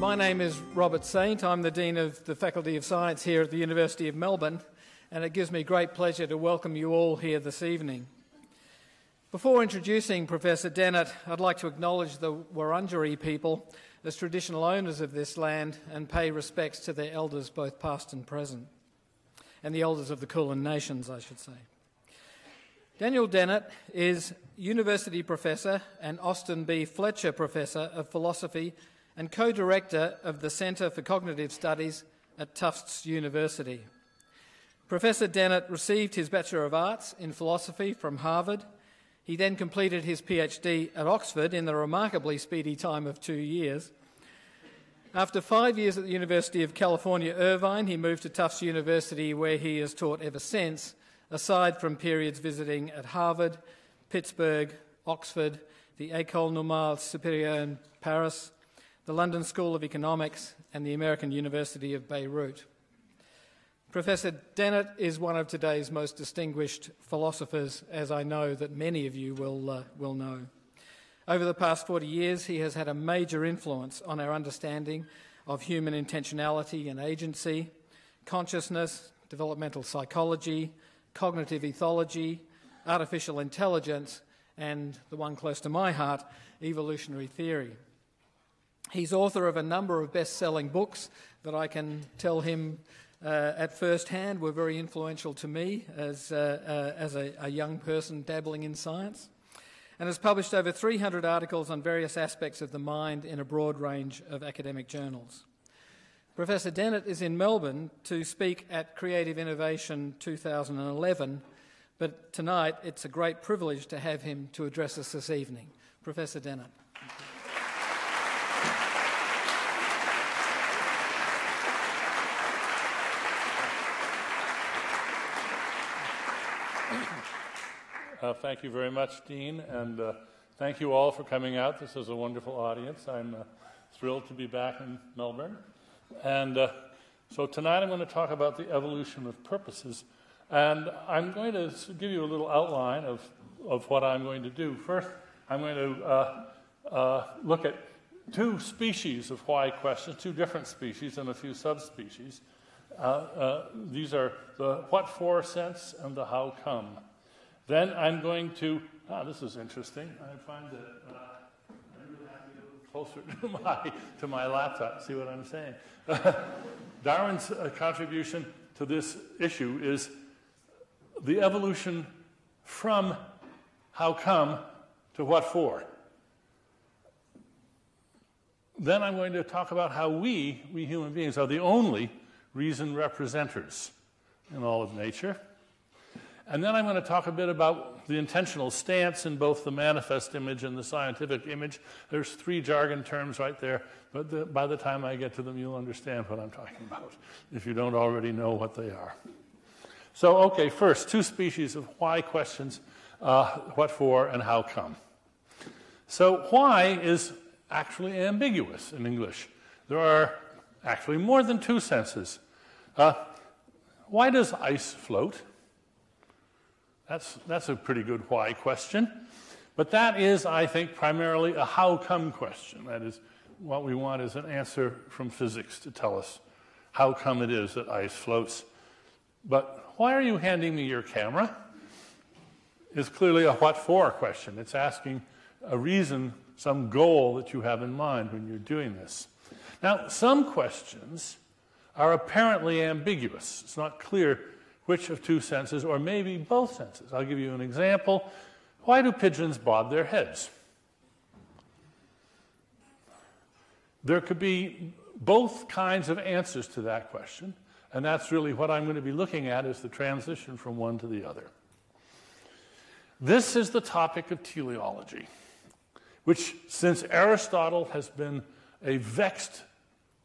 My name is Robert Saint. I'm the Dean of the Faculty of Science here at the University of Melbourne, and it gives me great pleasure to welcome you all here this evening. Before introducing Professor Dennett, I'd like to acknowledge the Wurundjeri people as traditional owners of this land and pay respects to their elders, both past and present, and the elders of the Kulin Nations, I should say. Daniel Dennett is University Professor and Austin B. Fletcher Professor of Philosophy and co-director of the Centre for Cognitive Studies at Tufts University. Professor Dennett received his Bachelor of Arts in Philosophy from Harvard. He then completed his PhD at Oxford in the remarkably speedy time of 2 years. After 5 years at the University of California, Irvine, he moved to Tufts University, where he has taught ever since, aside from periods visiting at Harvard, Pittsburgh, Oxford, the École Normale Supérieure in Paris, the London School of Economics, and the American University of Beirut. Professor Dennett is one of today's most distinguished philosophers, as I know that many of you will know. Over the past 40 years, he has had a major influence on our understanding of human intentionality and agency, consciousness, developmental psychology, cognitive ethology, artificial intelligence, and the one close to my heart, evolutionary theory. He's author of a number of best-selling books that I can tell him at first hand were very influential to me as a young person dabbling in science, and has published over 300 articles on various aspects of the mind in a broad range of academic journals. Professor Dennett is in Melbourne to speak at Creative Innovation 2011, but tonight it's a great privilege to have him to address us this evening. Professor Dennett. Thank you very much, Dean, and thank you all for coming out. This is a wonderful audience. I'm thrilled to be back in Melbourne. And so tonight I'm going to talk about the evolution of purposes, and I'm going to give you a little outline of what I'm going to do. First, I'm going to look at two species of why questions, two different species and a few subspecies. These are the what for sense and the how come. Then I'm going to, this is interesting. I find that I really have to get a little closer to my laptop, see what I'm saying. Darwin's contribution to this issue is the evolution from how come to what for. Then I'm going to talk about how we human beings, are the only reason representers in all of nature. And then I'm going to talk a bit about the intentional stance in both the manifest image and the scientific image. There's three jargon terms right there, but by the time I get to them, you'll understand what I'm talking about, if you don't already know what they are. So, okay, first, two species of why questions, what for and how come. So why is actually ambiguous in English. There are actually more than two senses. Why does ice float? That's a pretty good why question. But that is, I think, primarily a how come question. That is, what we want is an answer from physics to tell us how come it is that ice floats. But why are you handing me your camera? Is clearly a what for question. It's asking a reason, some goal that you have in mind when you're doing this. Now, some questions are apparently ambiguous. It's not clear which of two senses, or maybe both senses. I'll give you an example. Why do pigeons bob their heads? There could be both kinds of answers to that question, and that's really what I'm going to be looking at, is the transition from one to the other. This is the topic of teleology, which, since Aristotle, has been a vexed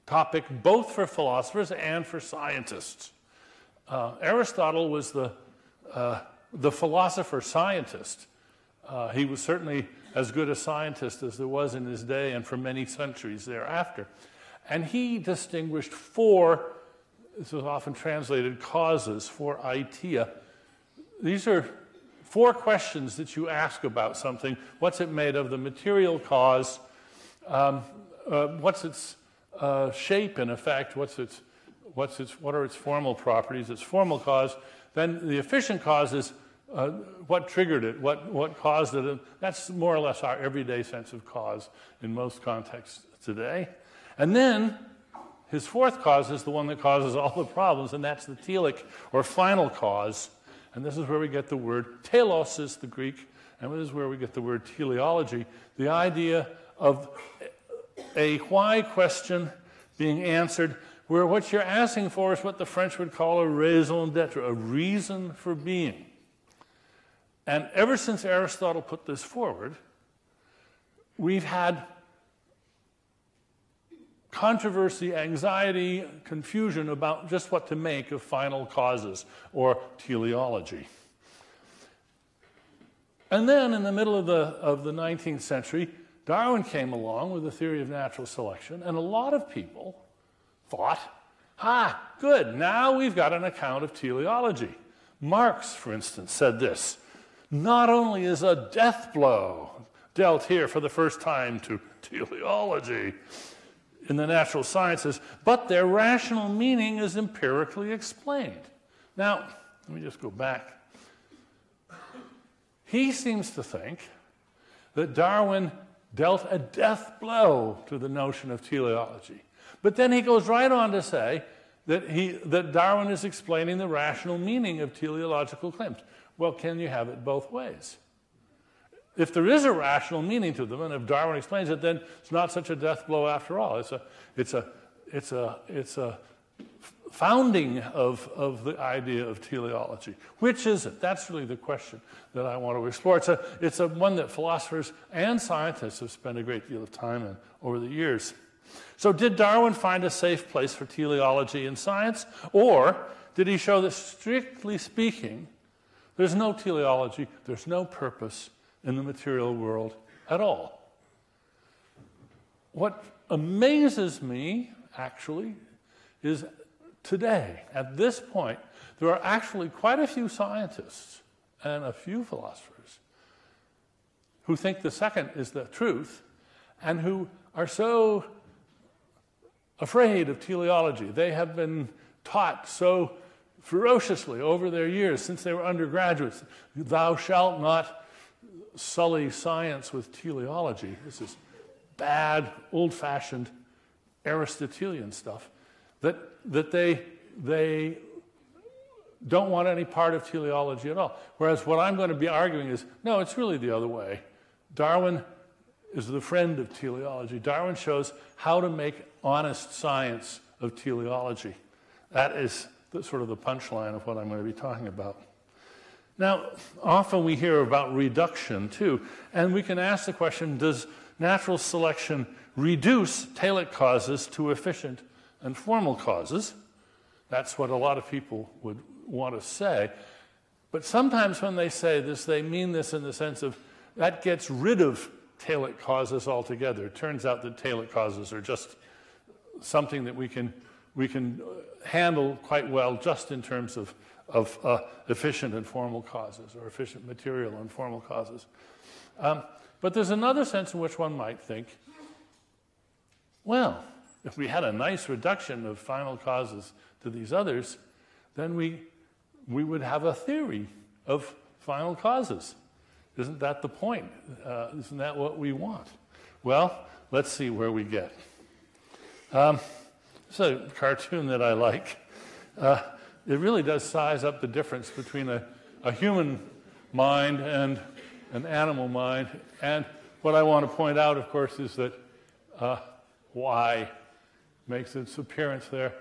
topic both for philosophers and for scientists. Aristotle was the philosopher-scientist. He was certainly as good a scientist as there was in his day and for many centuries thereafter. And he distinguished four, this is often translated causes, four aitia. These are four questions that you ask about something. What's it made of? The material cause. What's its shape, in effect, what are its formal properties, its formal cause, then the efficient cause is what triggered it, what caused it. And that's more or less our everyday sense of cause in most contexts today. And then his fourth cause is the one that causes all the problems, and that's the telic, or final cause. And this is where we get the word telos, is the Greek, and this is where we get the word teleology, the idea of a why question being answered, where what you're asking for is what the French would call a raison d'etre, a reason for being. And ever since Aristotle put this forward, we've had controversy, anxiety, confusion about just what to make of final causes or teleology. And then in the middle of the 19th century, Darwin came along with the theory of natural selection, and a lot of people thought, good, now we've got an account of teleology. Marx, for instance, said this: not only is a death blow dealt here for the first time to teleology in the natural sciences, but their rational meaning is empirically explained. Now, let me just go back. He seems to think that Darwin dealt a death blow to the notion of teleology. But then he goes right on to say that Darwin is explaining the rational meaning of teleological claims. Well, can you have it both ways? If there is a rational meaning to them, and if Darwin explains it, then it's not such a death blow after all. It's a founding of the idea of teleology. Which is it? That's really the question that I want to explore. It's one that philosophers and scientists have spent a great deal of time in over the years. So did Darwin find a safe place for teleology in science? Or did he show that, strictly speaking, there's no teleology, there's no purpose in the material world at all? What amazes me, actually, is today, at this point, there are actually quite a few scientists and a few philosophers who think the second is the truth and who are so afraid of teleology. They have been taught so ferociously over their years, since they were undergraduates, thou shalt not sully science with teleology. This is bad, old-fashioned Aristotelian stuff, that they don't want any part of teleology at all. Whereas what I'm going to be arguing is, no, it's really the other way. Darwin is the friend of teleology. Darwin shows how to make honest science of teleology. That is sort of the punchline of what I'm going to be talking about. Now, often we hear about reduction, too, and we can ask the question, does natural selection reduce telic causes to efficient and formal causes? That's what a lot of people would want to say. But sometimes when they say this, they mean this in the sense of that gets rid of telic causes altogether. It turns out that telic causes are just something that we can handle quite well just in terms of efficient and formal causes, or efficient material and formal causes. But there's another sense in which one might think, well, if we had a nice reduction of final causes to these others, then we would have a theory of final causes. Isn't that the point? Isn't that what we want? Well, let's see where we get. It's a cartoon that I like. It really does size up the difference between a human mind and an animal mind. And what I want to point out, of course, is that why makes its appearance there.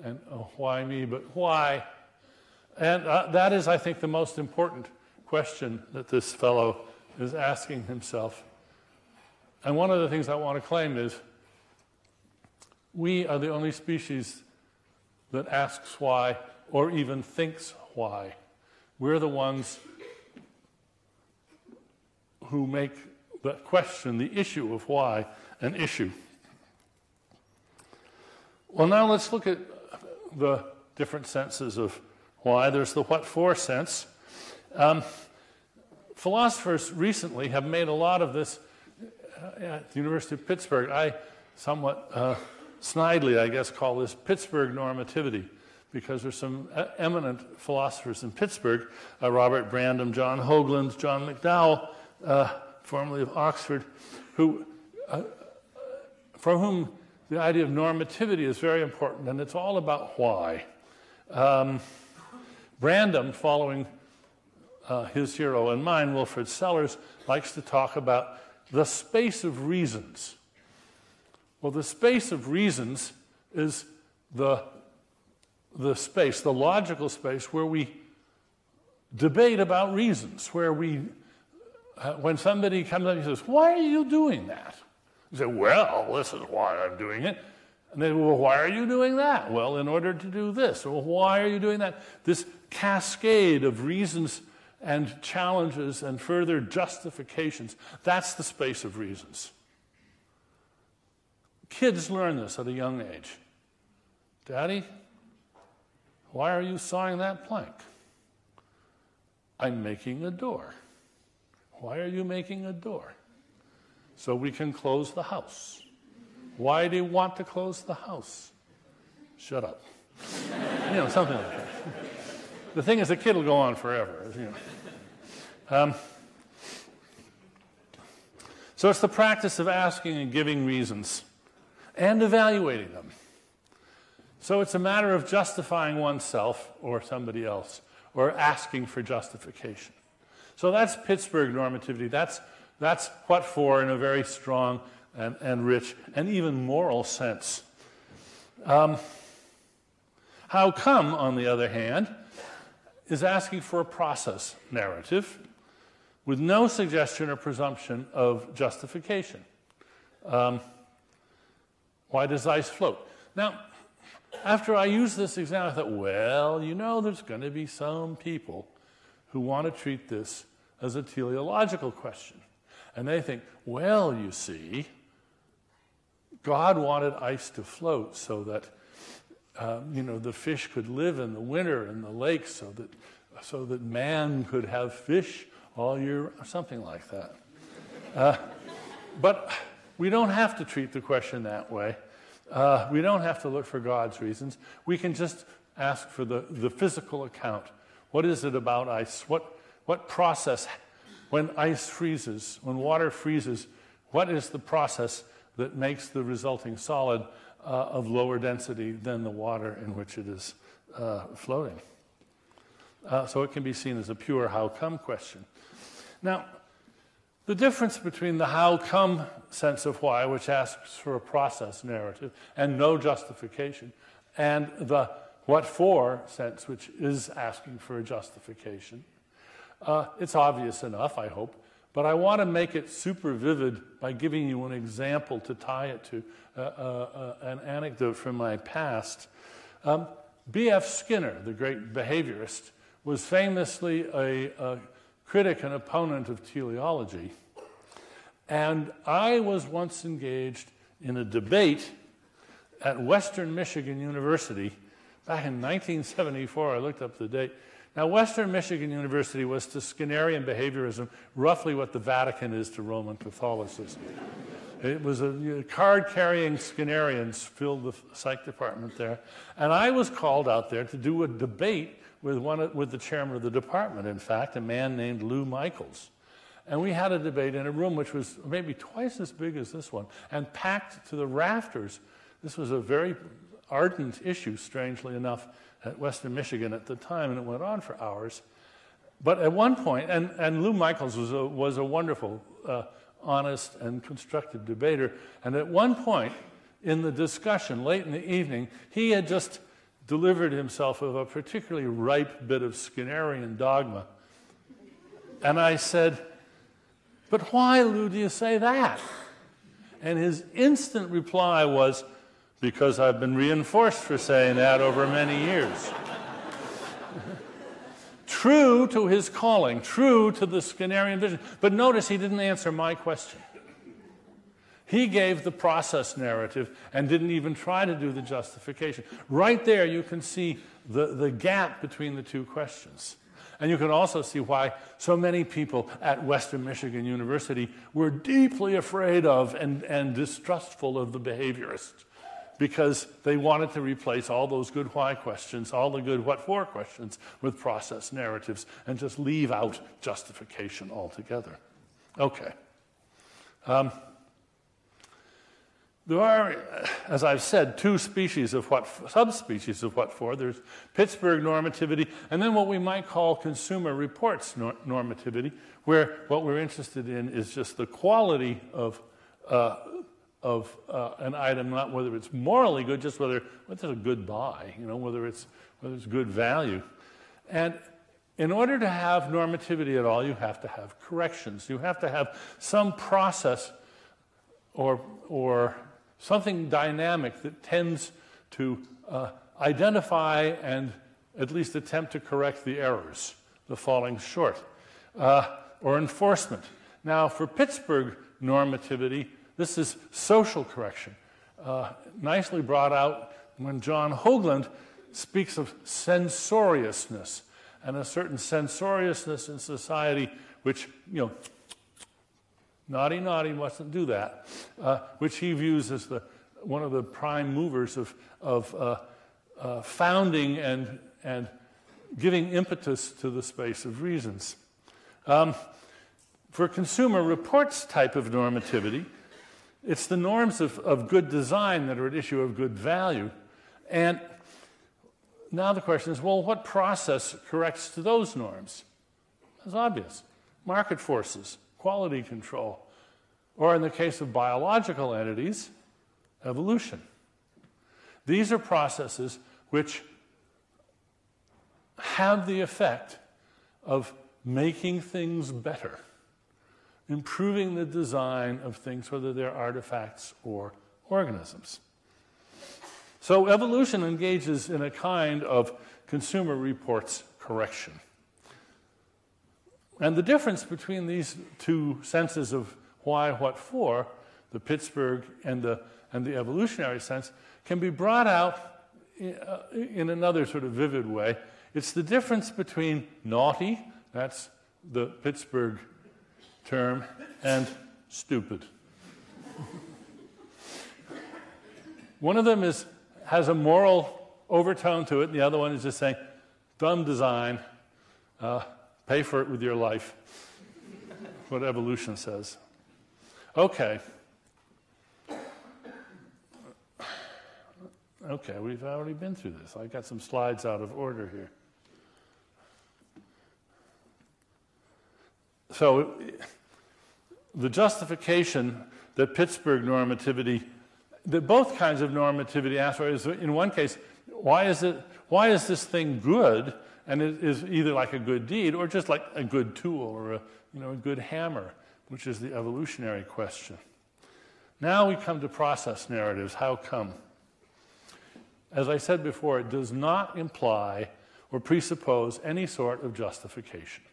And why me, but why? And that is, I think, the most important question that this fellow is asking himself. And one of the things I want to claim is we are the only species that asks why or even thinks why. We're the ones who make the question, the issue of why, an issue. Well, now let's look at the different senses of why. There's the what for sense. Philosophers recently have made a lot of this at the University of Pittsburgh. I somewhat snidely, I guess, call this Pittsburgh normativity, because there's some eminent philosophers in Pittsburgh, Robert Brandom, John Hoagland, John McDowell, formerly of Oxford, for whom the idea of normativity is very important, and it's all about why. Brandom, following his hero and mine, Wilfrid Sellars, likes to talk about the space of reasons. Well, the space of reasons is the space, the logical space, where we debate about reasons, where when somebody comes up and says, "Why are you doing that?" You say, "Well, this is why I'm doing it." And they say, "Well, why are you doing that?" "Well, in order to do this." "Well, why are you doing that?" This cascade of reasons and challenges and further justifications, that's the space of reasons. Kids learn this at a young age. "Daddy, why are you sawing that plank?" "I'm making a door." "Why are you making a door?" "So we can close the house." "Why do you want to close the house?" "Shut up." Something like that. The thing is, the kid will go on forever. So it's the practice of asking and giving reasons and evaluating them. So it's a matter of justifying oneself or somebody else, or asking for justification. So that's Pittsburgh normativity. That's what for in a very strong and rich and even moral sense. How come, on the other hand, is asking for a process narrative with no suggestion or presumption of justification. Why does ice float? Now, after I used this example, I thought, well, there's going to be some people who want to treat this as a teleological question. And they think, well, you see, God wanted ice to float so that the fish could live in the winter in the lakes, so that man could have fish all year, or something like that. But we don't have to treat the question that way. We don't have to look for God's reasons. We can just ask for the physical account. What is it about ice? What process, when ice freezes, when water freezes, what is the process that makes the resulting solid of lower density than the water in which it is floating? So it can be seen as a pure how-come question. Now, the difference between the how-come sense of why, which asks for a process narrative and no justification, and the what-for sense, which is asking for a justification, it's obvious enough, I hope, but I want to make it super vivid by giving you an example to tie it to an anecdote from my past. B.F. Skinner, the great behaviorist, was famously a critic and opponent of teleology. And I was once engaged in a debate at Western Michigan University back in 1974. I looked up the date. Now, Western Michigan University was to Skinnerian behaviorism roughly what the Vatican is to Roman Catholicism. It was card-carrying Skinnerians filled the psych department there. And I was called out there to do a debate with the chairman of the department, in fact, a man named Lou Michaels. And we had a debate in a room which was maybe twice as big as this one, and packed to the rafters. This was a very ardent issue, strangely enough, at Western Michigan at the time, and it went on for hours. But at one point, and Lou Michaels was a wonderful, honest, and constructive debater, and at one point in the discussion, late in the evening, he had just delivered himself of a particularly ripe bit of Skinnerian dogma. And I said, "But why, Lou, do you say that?" And his instant reply was, "Because I've been reinforced for saying that over many years." True to his calling, true to the Skinnerian vision. But notice he didn't answer my question. He gave the process narrative and didn't even try to do the justification. Right there you can see the gap between the two questions. And you can also see why so many people at Western Michigan University were deeply afraid of and distrustful of the behaviorists. because they wanted to replace all those good why questions, all the good what for questions with process narratives and just leave out justification altogether. Okay. There are, as I've said, two subspecies of what for. There's Pittsburgh normativity, and then what we might call consumer reports normativity, where what we're interested in is just the quality of an item, not whether it's morally good, just whether it's a good buy, whether it's good value. And in order to have normativity at all, you have to have corrections. You have to have some process or something dynamic that tends to identify and at least attempt to correct the errors, the falling short, or enforcement. Now, for Pittsburgh normativity, this is social correction, nicely brought out when John Hoagland speaks of censoriousness and a certain censoriousness in society which, naughty, mustn't do that, which he views as one of the prime movers of founding and giving impetus to the space of reasons. For consumer reports type of normativity, it's the norms of good design that are at issue of good value. And now the question is, well, what process corrects to those norms? It's obvious. Market forces, quality control, or in the case of biological entities, evolution. These are processes which have the effect of making things better, improving the design of things, whether they're artifacts or organisms. So evolution engages in a kind of consumer reports correction. And the difference between these two senses of why, what for, the Pittsburgh and the evolutionary sense, can be brought out in another sort of vivid way. It's the difference between naughty, that's the Pittsburgh term, and stupid. One of them has a moral overtone to it, and the other one is just saying, dumb design, pay for it with your life. What evolution says. Okay, we've already been through this. I got some slides out of order here. So the justification that Pittsburgh normativity, that both kinds of normativity ask for is, in one case, why is this thing good, and it is either like a good deed or just like a good tool or a good hammer, which is the evolutionary question. Now we come to process narratives. How come? As I said before, it does not imply or presuppose any sort of justification.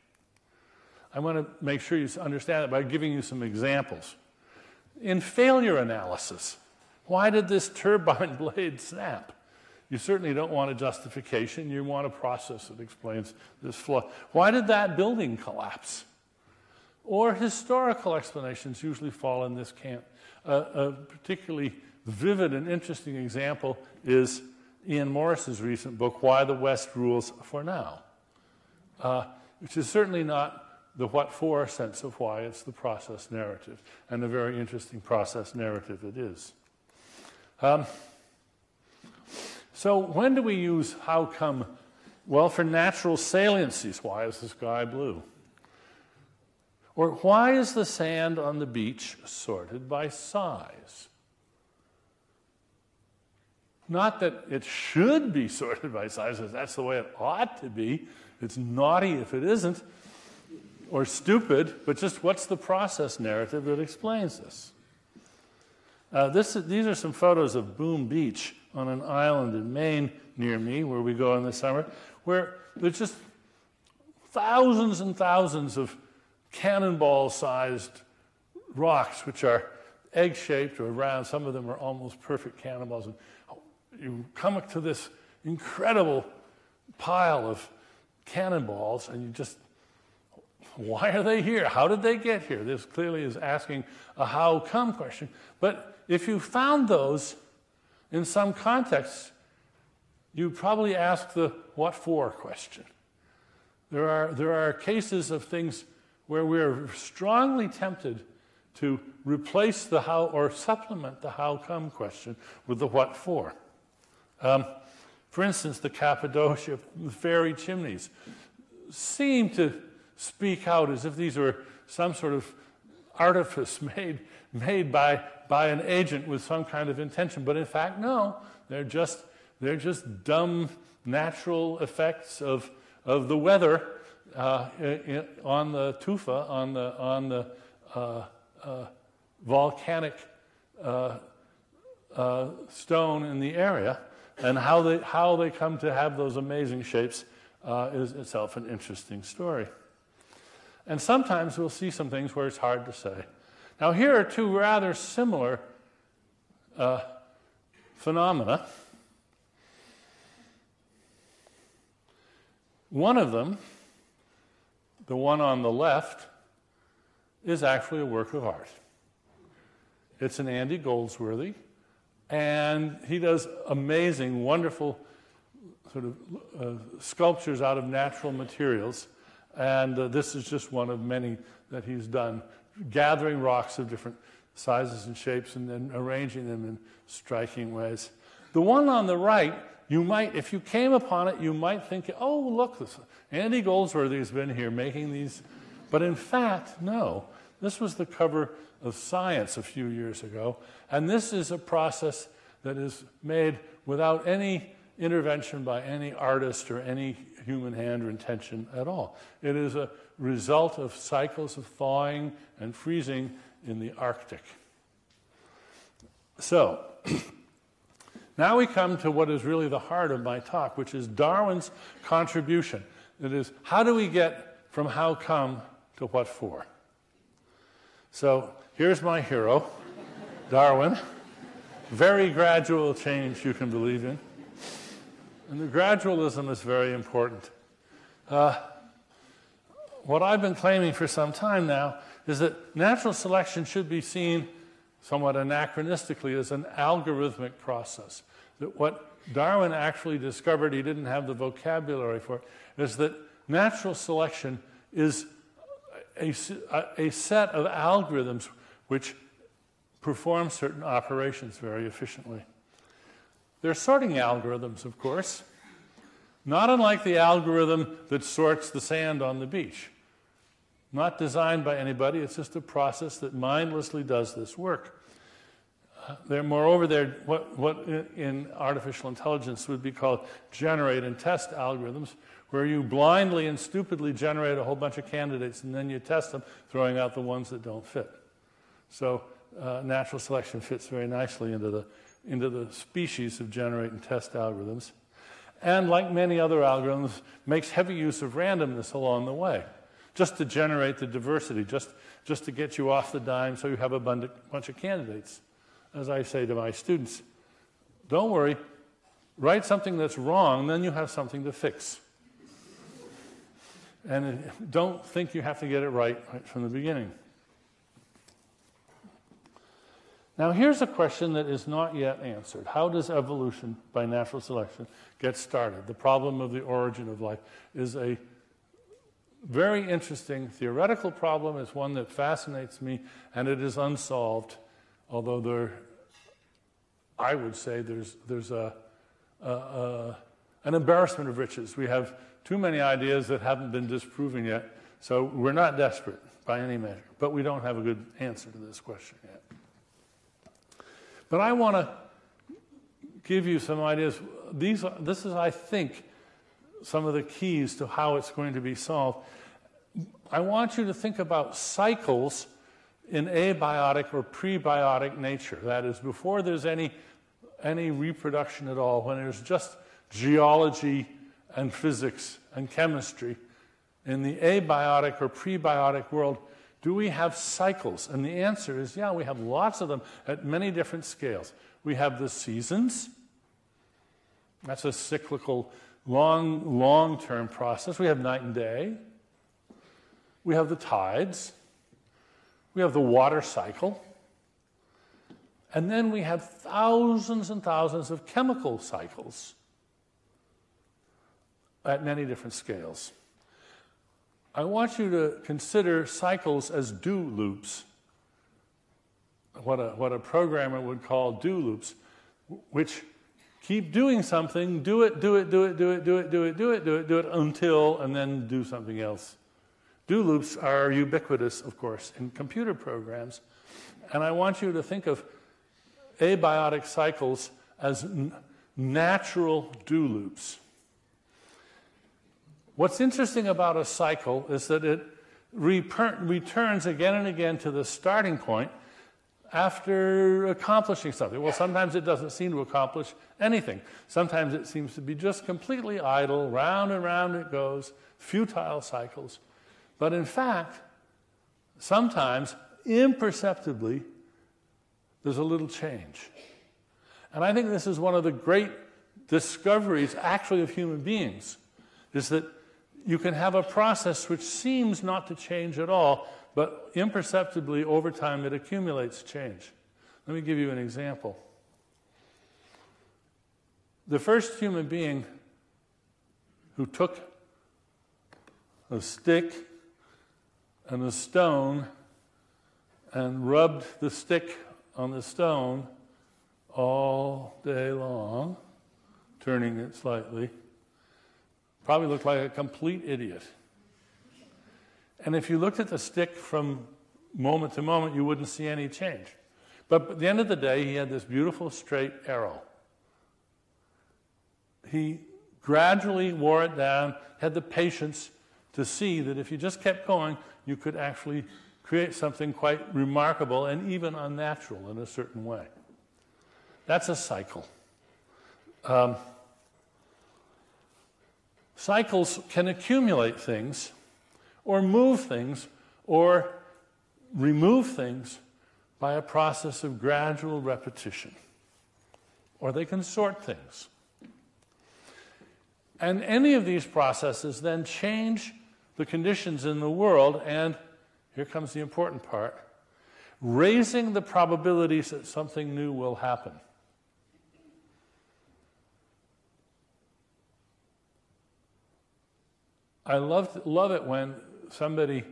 I want to make sure you understand it by giving you some examples. In failure analysis, why did this turbine blade snap? You certainly don't want a justification. You want a process that explains this flaw. Why did that building collapse? Or historical explanations usually fall in this camp. A particularly vivid and interesting example is Ian Morris's recent book, Why the West Rules for Now, which is certainly not the what for sense of why, it's the process narrative, and a very interesting process narrative it is. So when do we use how come? Well, for natural saliencies, why is the sky blue? Or why is the sand on the beach sorted by size? Not that it should be sorted by size, that's the way it ought to be. It's naughty if it isn't, or stupid, but just what's the process narrative that explains this? These are some photos of Boom Beach on an island in Maine near me, where we go in the summer, where there's just thousands and thousands of cannonball-sized rocks, which are egg-shaped or round. Some of them are almost perfect cannonballs. And you come up to this incredible pile of cannonballs, and you just, why are they here? How did they get here? This clearly is asking a how come question. But if you found those, in some contexts, you probably ask the what for question. There are cases of things where we're strongly tempted to replace the how or supplement the how come question with the what for. For instance, the Cappadocia fairy chimneys seem to speak out as if these were some sort of artifice made by an agent with some kind of intention. But in fact, no, they're just dumb natural effects of the weather on the tufa, on the volcanic stone in the area, and how they come to have those amazing shapes is itself an interesting story. And sometimes we'll see some things where it's hard to say. Now, here are two rather similar phenomena. One of them, the one on the left, is actually a work of art. It's an Andy Goldsworthy, and he does amazing, wonderful sort of sculptures out of natural materials. And this is just one of many that he's done, gathering rocks of different sizes and shapes and then arranging them in striking ways. The one on the right, you might, if you came upon it, you might think, oh, look, Andy Goldsworthy has been here making these. But in fact, no. This was the cover of Science a few years ago, and this is a process that is made without any intervention by any artist or any human hand or intention at all. It is a result of cycles of thawing and freezing in the Arctic. So, now we come to what is really the heart of my talk, which is Darwin's contribution. That is, how do we get from how come to what for? So, here's my hero, Darwin. Very gradual change you can believe in. And the gradualism is very important. What I've been claiming for some time now is that natural selection should be seen somewhat anachronistically as an algorithmic process. That what Darwin actually discovered, he didn't have the vocabulary for it, is that natural selection is a set of algorithms which perform certain operations very efficiently. They're sorting algorithms, of course, not unlike the algorithm that sorts the sand on the beach. Not designed by anybody, it's just a process that mindlessly does this work. Moreover, they're what in artificial intelligence would be called generate and test algorithms, where you blindly and stupidly generate a whole bunch of candidates and then you test them, throwing out the ones that don't fit. So natural selection fits very nicely into the species of generate and test algorithms. And like many other algorithms, makes heavy use of randomness along the way, just to generate the diversity, just to get you off the dime so you have a bunch of candidates. As I say to my students, don't worry, write something that's wrong, then you have something to fix. And don't think you have to get it right from the beginning. Now, here's a question that is not yet answered. How does evolution by natural selection get started? The problem of the origin of life is a very interesting theoretical problem. It's one that fascinates me, and it is unsolved, although I would say there's an embarrassment of riches. We have too many ideas that haven't been disproven yet, so we're not desperate by any measure, but we don't have a good answer to this question yet. But I want to give you some ideas. This is, I think, some of the keys to how it's going to be solved. I want you to think about cycles in abiotic or prebiotic nature. That is, before there's any reproduction at all, when there's just geology and physics and chemistry. In the abiotic or prebiotic world, do we have cycles? And the answer is, yeah, we have lots of them at many different scales. We have the seasons. That's a cyclical, long-term process. We have night and day. We have the tides. We have the water cycle. And then we have thousands and thousands of chemical cycles at many different scales. I want you to consider cycles as do loops, what a programmer would call do loops, which keep doing something, do it until, and then do something else. Do loops are ubiquitous, of course, in computer programs. And I want you to think of abiotic cycles as natural do loops. What's interesting about a cycle is that it returns again and again to the starting point after accomplishing something. Well, sometimes it doesn't seem to accomplish anything. Sometimes it seems to be just completely idle, round and round it goes, futile cycles. But in fact, sometimes, imperceptibly, there's a little change. And I think this is one of the great discoveries, actually, of human beings, is that you can have a process which seems not to change at all, but imperceptibly, over time, it accumulates change. Let me give you an example. The first human being who took a stick and a stone and rubbed the stick on the stone all day long, turning it slightly, probably looked like a complete idiot. And if you looked at the stick from moment to moment, you wouldn't see any change. But at the end of the day, he had this beautiful straight arrow. He gradually wore it down, had the patience to see that if you just kept going, you could actually create something quite remarkable and even unnatural in a certain way. That's a cycle. Cycles can accumulate things, or move things, or remove things by a process of gradual repetition. Or they can sort things. And any of these processes then change the conditions in the world, and here comes the important part, raising the probabilities that something new will happen. I love it when somebody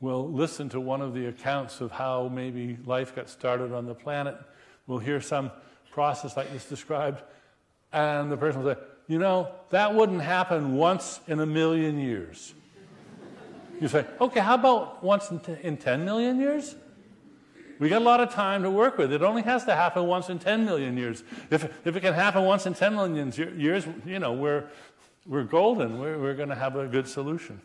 will listen to one of the accounts of how maybe life got started on the planet. We'll hear some process like this described, and the person will say, you know, that wouldn't happen once in a million years. You say, okay, how about once in 10 million years? We got a lot of time to work with. It only has to happen once in 10 million years. If it can happen once in 10 million years, you know, we're golden. We're going to have a good solution.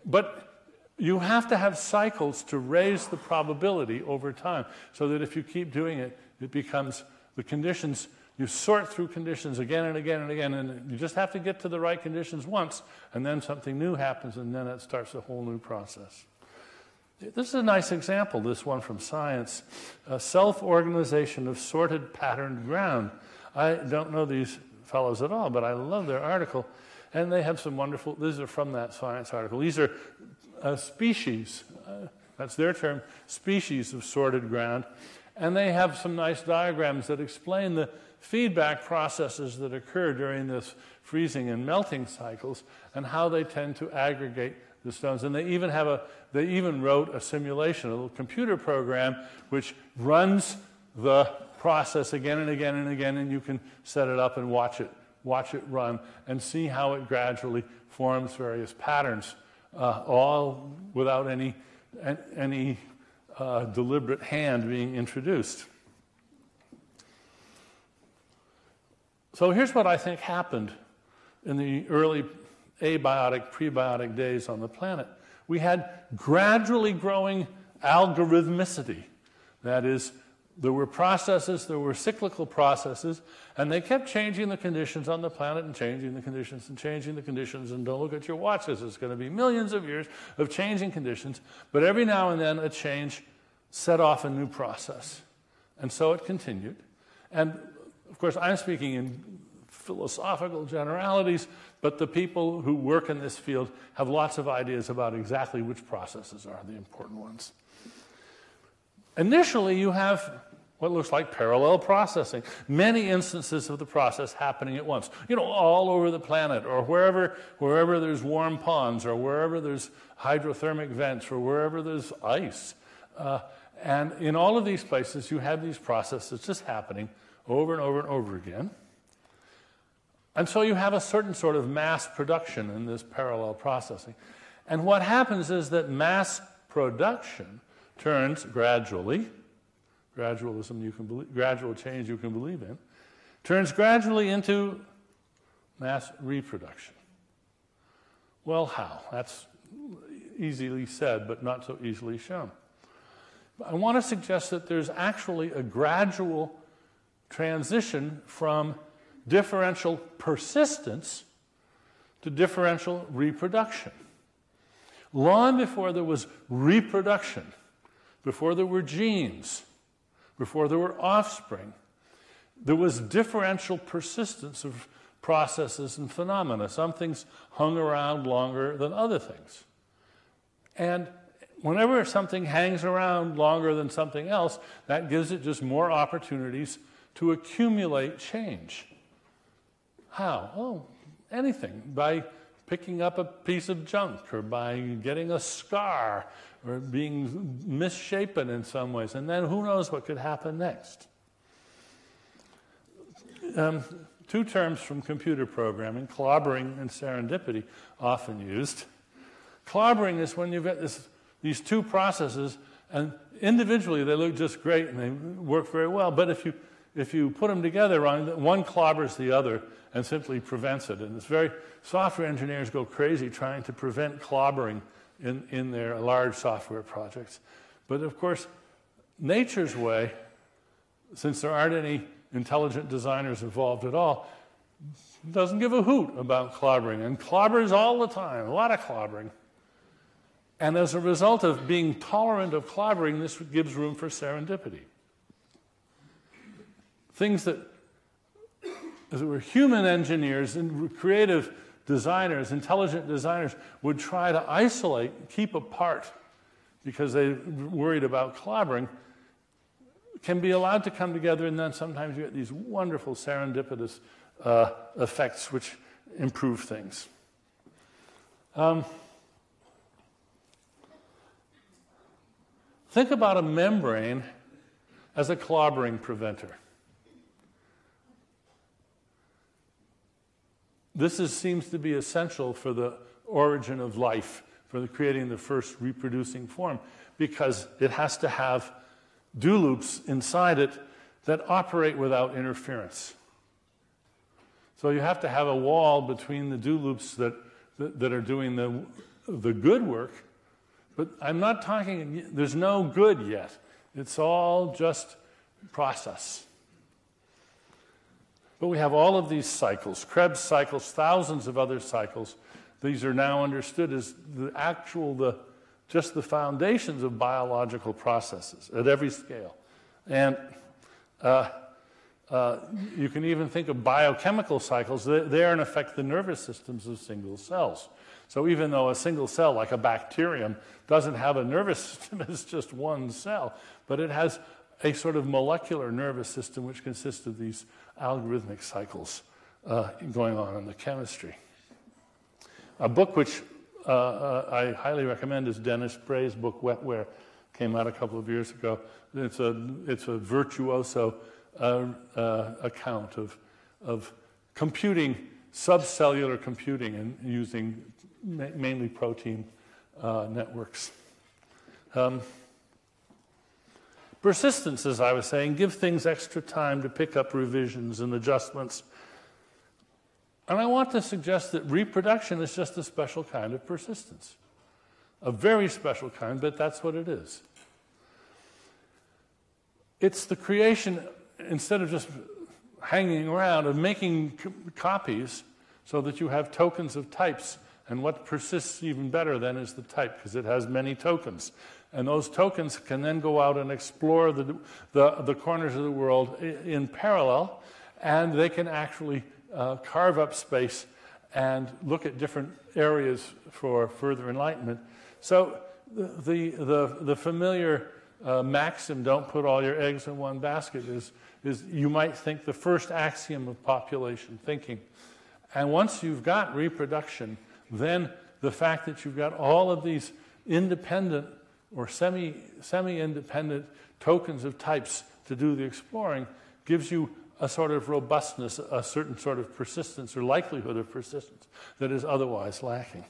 But you have to have cycles to raise the probability over time, so that if you keep doing it, it becomes the conditions. You sort through conditions again and again and again, and you just have to get to the right conditions once, and then something new happens, and then it starts a whole new process. This is a nice example, this one from science, a self-organization of sorted patterned ground. I don't know these fellows at all, but I love their article, and they have some wonderful, these are from that science article. These are species, that's their term, species of sorted ground, and they have some nice diagrams that explain the feedback processes that occur during this freezing and melting cycles and how they tend to aggregate the stones. And they even wrote a simulation, a little computer program which runs the process again and again and again, and you can set it up and watch it run and see how it gradually forms various patterns, all without any deliberate hand being introduced. So here's what I think happened in the early abiotic, prebiotic days on the planet. We had gradually growing algorithmicity. That is, there were processes, there were cyclical processes, and they kept changing the conditions on the planet and changing the conditions and changing the conditions. And don't look at your watches. It's going to be millions of years of changing conditions. But every now and then a change set off a new process. And so it continued. And of course, I'm speaking in philosophical generalities, but the people who work in this field have lots of ideas about exactly which processes are the important ones. Initially, you have what looks like parallel processing, many instances of the process happening at once, all over the planet, or wherever there's warm ponds, or wherever there's hydrothermic vents, or wherever there's ice. And in all of these places, you have these processes just happening over and over and over again. And so you have a certain sort of mass production in this parallel processing. And what happens is that mass production turns gradually, gradual change you can believe in, turns gradually into mass reproduction. Well, how? That's easily said, but not so easily shown. I want to suggest that there's actually a gradual transition from differential persistence to differential reproduction. Long before there was reproduction, before there were genes, before there were offspring, there was differential persistence of processes and phenomena. Some things hung around longer than other things. And whenever something hangs around longer than something else, that gives it just more opportunities to accumulate change. How? Oh, anything. By picking up a piece of junk, or by getting a scar, or being misshapen in some ways. And then who knows what could happen next. Two terms from computer programming, clobbering and serendipity, often used. Clobbering is when you've got these two processes, and individually they look just great and they work very well. But if you put them together wrong, one clobbers the other and simply prevents it. And software engineers go crazy trying to prevent clobbering in their large software projects. But of course, nature's way, since there aren't any intelligent designers involved at all, doesn't give a hoot about clobbering, and clobbers all the time, a lot of clobbering. And as a result of being tolerant of clobbering, this gives room for serendipity. Things that, as it were, human engineers and creative designers, intelligent designers, would try to isolate, keep apart, because they worried about clobbering, can be allowed to come together, and then sometimes you get these wonderful serendipitous effects which improve things. Think about a membrane as a clobbering preventer. This seems to be essential for the origin of life, for creating the first reproducing form, because it has to have do loops inside it that operate without interference. So you have to have a wall between the do loops that are doing the good work, but I'm not talking, there's no good yet. It's all just process. But we have all of these cycles, Krebs cycles, thousands of other cycles. These are now understood as just the foundations of biological processes at every scale. And you can even think of biochemical cycles. They are, in effect, the nervous systems of single cells. So even though a single cell, like a bacterium, doesn't have a nervous system, it's just one cell, but it has a sort of molecular nervous system which consists of these algorithmic cycles going on in the chemistry. A book which I highly recommend is Dennis Bray's book, Wetware, came out a couple of years ago. It's a virtuoso account of computing, subcellular computing, and using mainly protein networks. Persistence, as I was saying, give things extra time to pick up revisions and adjustments. And I want to suggest that reproduction is just a special kind of persistence. A very special kind, but that's what it is. It's the creation, instead of just hanging around, of making copies so that you have tokens of types. And what persists even better then is the type, because it has many tokens. And those tokens can then go out and explore the corners of the world in parallel, and they can actually carve up space and look at different areas for further enlightenment. So the familiar maxim, don't put all your eggs in one basket, is you might think the first axiom of population thinking. And once you've got reproduction, then the fact that you've got all of these independent or semi-independent tokens of types to do the exploring gives you a sort of robustness, a certain sort of persistence or likelihood of persistence that is otherwise lacking.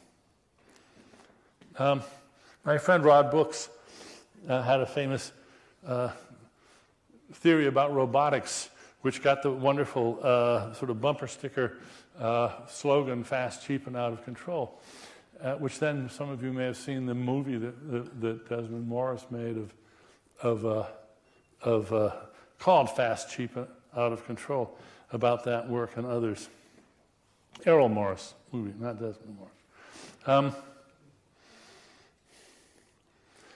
My friend Rod Brooks had a famous theory about robotics, which got the wonderful sort of bumper sticker slogan, fast, cheap, and out of control, which then some of you may have seen the movie that Desmond Morris made called Fast, Cheap, and Out of Control, about that work and others. Errol Morris movie, not Desmond Morris.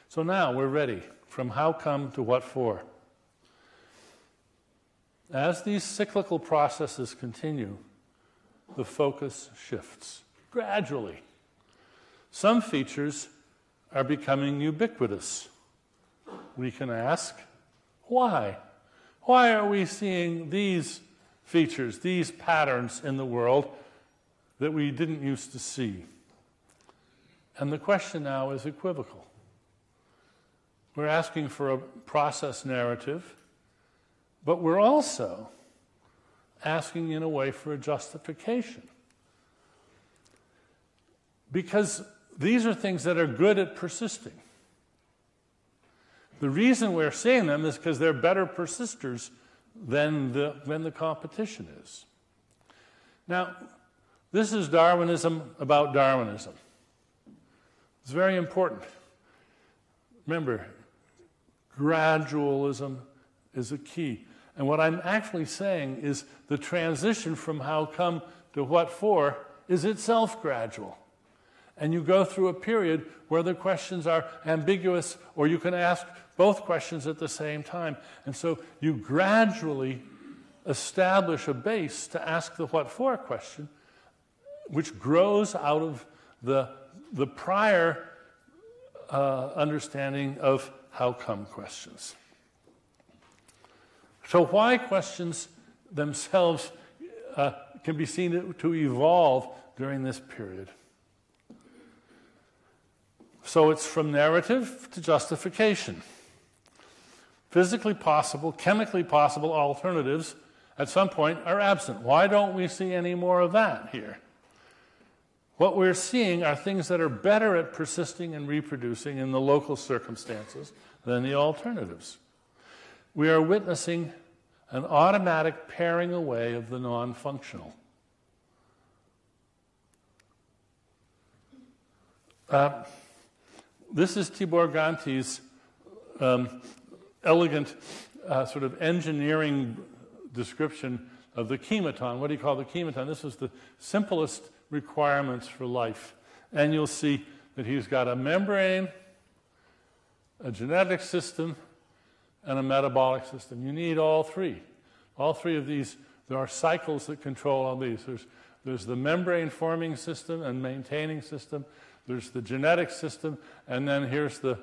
So now we're ready. From how come to what for? As these cyclical processes continue, the focus shifts gradually. Some features are becoming ubiquitous. We can ask, why? Why are we seeing these features, these patterns in the world that we didn't used to see? And the question now is equivocal. We're asking for a process narrative, but we're also asking in a way for a justification. Because these are things that are good at persisting. The reason we're seeing them is because they're better persisters than the competition is. Now, this is Darwinism about Darwinism. It's very important. Remember, gradualism is a key. And what I'm actually saying is the transition from how come to what for is itself gradual. And you go through a period where the questions are ambiguous, or you can ask both questions at the same time. And so you gradually establish a base to ask the what for question, which grows out of the prior understanding of how come questions. So why questions themselves can be seen to evolve during this period. So it's from narrative to justification. Physically possible, chemically possible alternatives at some point are absent. Why don't we see any more of that here? What we're seeing are things that are better at persisting and reproducing in the local circumstances than the alternatives. We are witnessing an automatic paring away of the non-functional. This is Tibor Ganti's elegant sort of engineering description of the chematon. What do you call the chematon? This is the simplest requirements for life. And you'll see that he's got a membrane, a genetic system, and a metabolic system. You need all three. All three of these, there are cycles that control all these. There's the membrane-forming system and maintaining system. There's the genetic system, and then here's the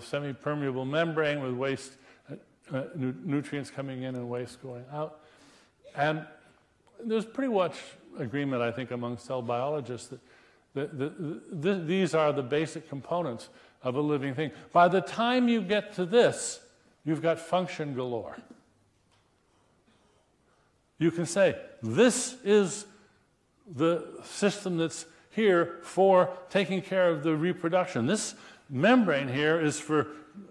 semi-permeable membrane with waste, nutrients coming in and waste going out. And there's pretty much agreement, I think, among cell biologists that these are the basic components of a living thing. By the time you get to this, you've got function galore. You can say, this is the system that's here for taking care of the reproduction. This membrane here is for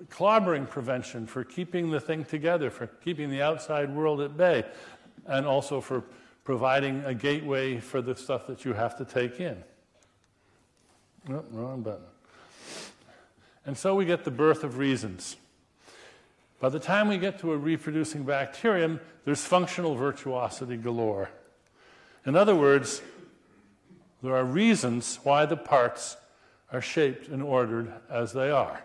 clobbering prevention, for keeping the thing together, for keeping the outside world at bay, and also for providing a gateway for the stuff that you have to take in. Oh, wrong button. And so we get the birth of reasons. By the time we get to a reproducing bacterium, there's functional virtuosity galore. In other words, there are reasons why the parts are shaped and ordered as they are.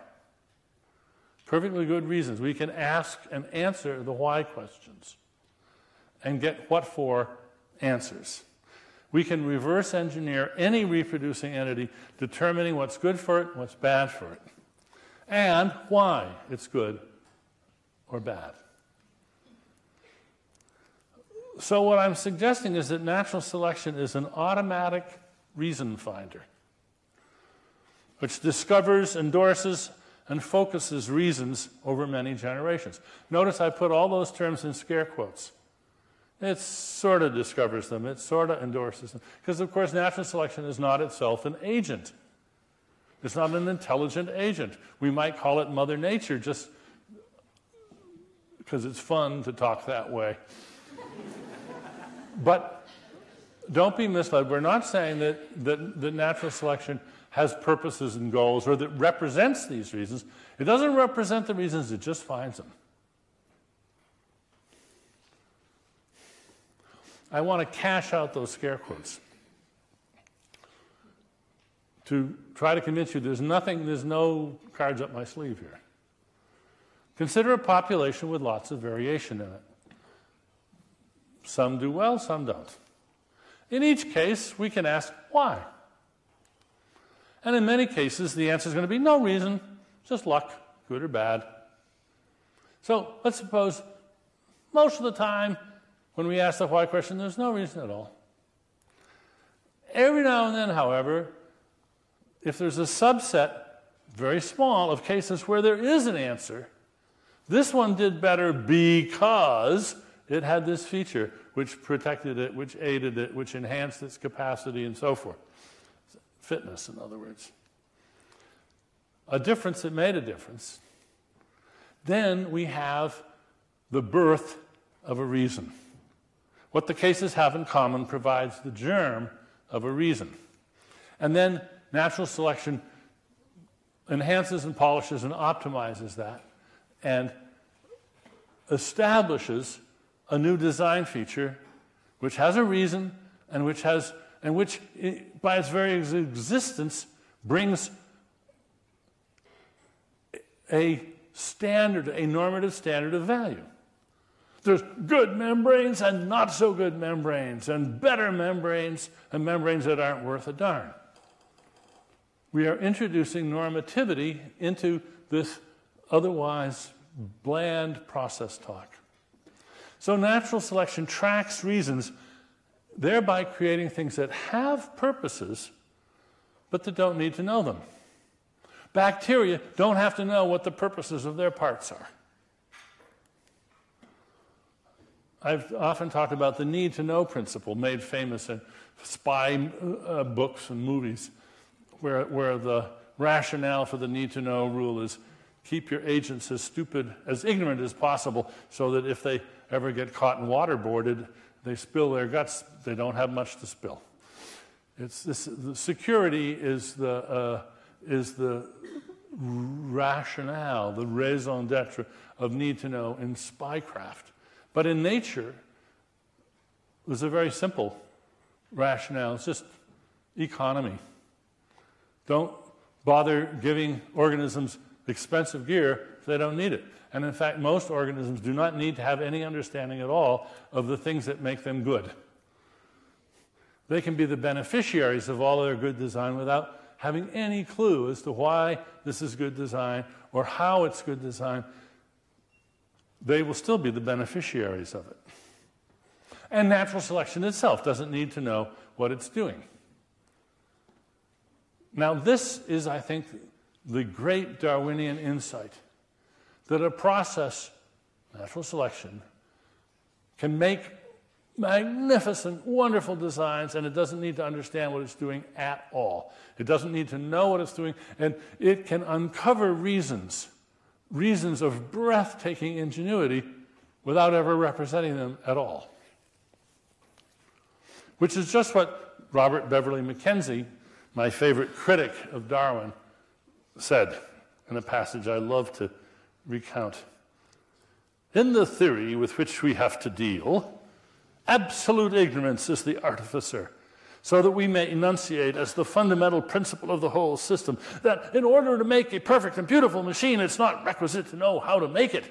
Perfectly good reasons. We can ask and answer the why questions and get what for answers. We can reverse engineer any reproducing entity, determining what's good for it and what's bad for it. and why it's good or bad. So what I'm suggesting is that natural selection is an automatic reason finder, which discovers, endorses, and focuses reasons over many generations. Notice I put all those terms in scare quotes. It sort of discovers them, it sort of endorses them. Because, of course, natural selection is not itself an agent. It's not an intelligent agent. We might call it Mother Nature just because it's fun to talk that way. But don't be misled. We're not saying that natural selection has purposes and goals or that represents these reasons. It doesn't represent the reasons, it just finds them. I want to cash out those scare quotes to try to convince you there's no cards up my sleeve here. Consider a population with lots of variation in it. Some do well, some don't. In each case, we can ask why. And in many cases, the answer is going to be no reason, just luck, good or bad. So let's suppose most of the time when we ask the why question, there's no reason at all. Every now and then, however, if there's a subset, very small, of cases where there is an answer, this one did better because it had this feature which protected it, which aided it, which enhanced its capacity, and so forth. Fitness, in other words. A difference that made a difference. Then we have the birth of a reason. What the cases have in common provides the germ of a reason. And then natural selection enhances and polishes and optimizes that and establishes a new design feature which has a reason and which by its very existence brings a standard, a normative standard of value. There's good membranes and not so good membranes, and better membranes and membranes that aren't worth a darn. We are introducing normativity into this otherwise bland process talk. So natural selection tracks reasons, thereby creating things that have purposes, but that don't need to know them. Bacteria don't have to know what the purposes of their parts are. I've often talked about the need-to-know principle, made famous in spy books and movies, where the rationale for the need-to-know rule is keep your agents as ignorant as possible, so that if they ever get caught and waterboarded, they spill their guts, they don't have much to spill. The security is the rationale, the raison d'etre of need-to-know in spycraft. But in nature, there's a very simple rationale. It's just economy. Don't bother giving organisms expensive gear if they don't need it. And in fact, most organisms do not need to have any understanding at all of the things that make them good. They can be the beneficiaries of all their good design without having any clue as to why this is good design or how it's good design. They will still be the beneficiaries of it. And natural selection itself doesn't need to know what it's doing. Now, this is, I think, the great Darwinian insight, that a process, natural selection, can make magnificent, wonderful designs, and it doesn't need to understand what it's doing at all. It doesn't need to know what it's doing, and it can uncover reasons of breathtaking ingenuity without ever representing them at all. Which is just what Robert Beverly Mackenzie, my favorite critic of Darwin, said in a passage I love to recount. In the theory with which we have to deal, absolute ignorance is the artificer, so that we may enunciate as the fundamental principle of the whole system that in order to make a perfect and beautiful machine, it's not requisite to know how to make it.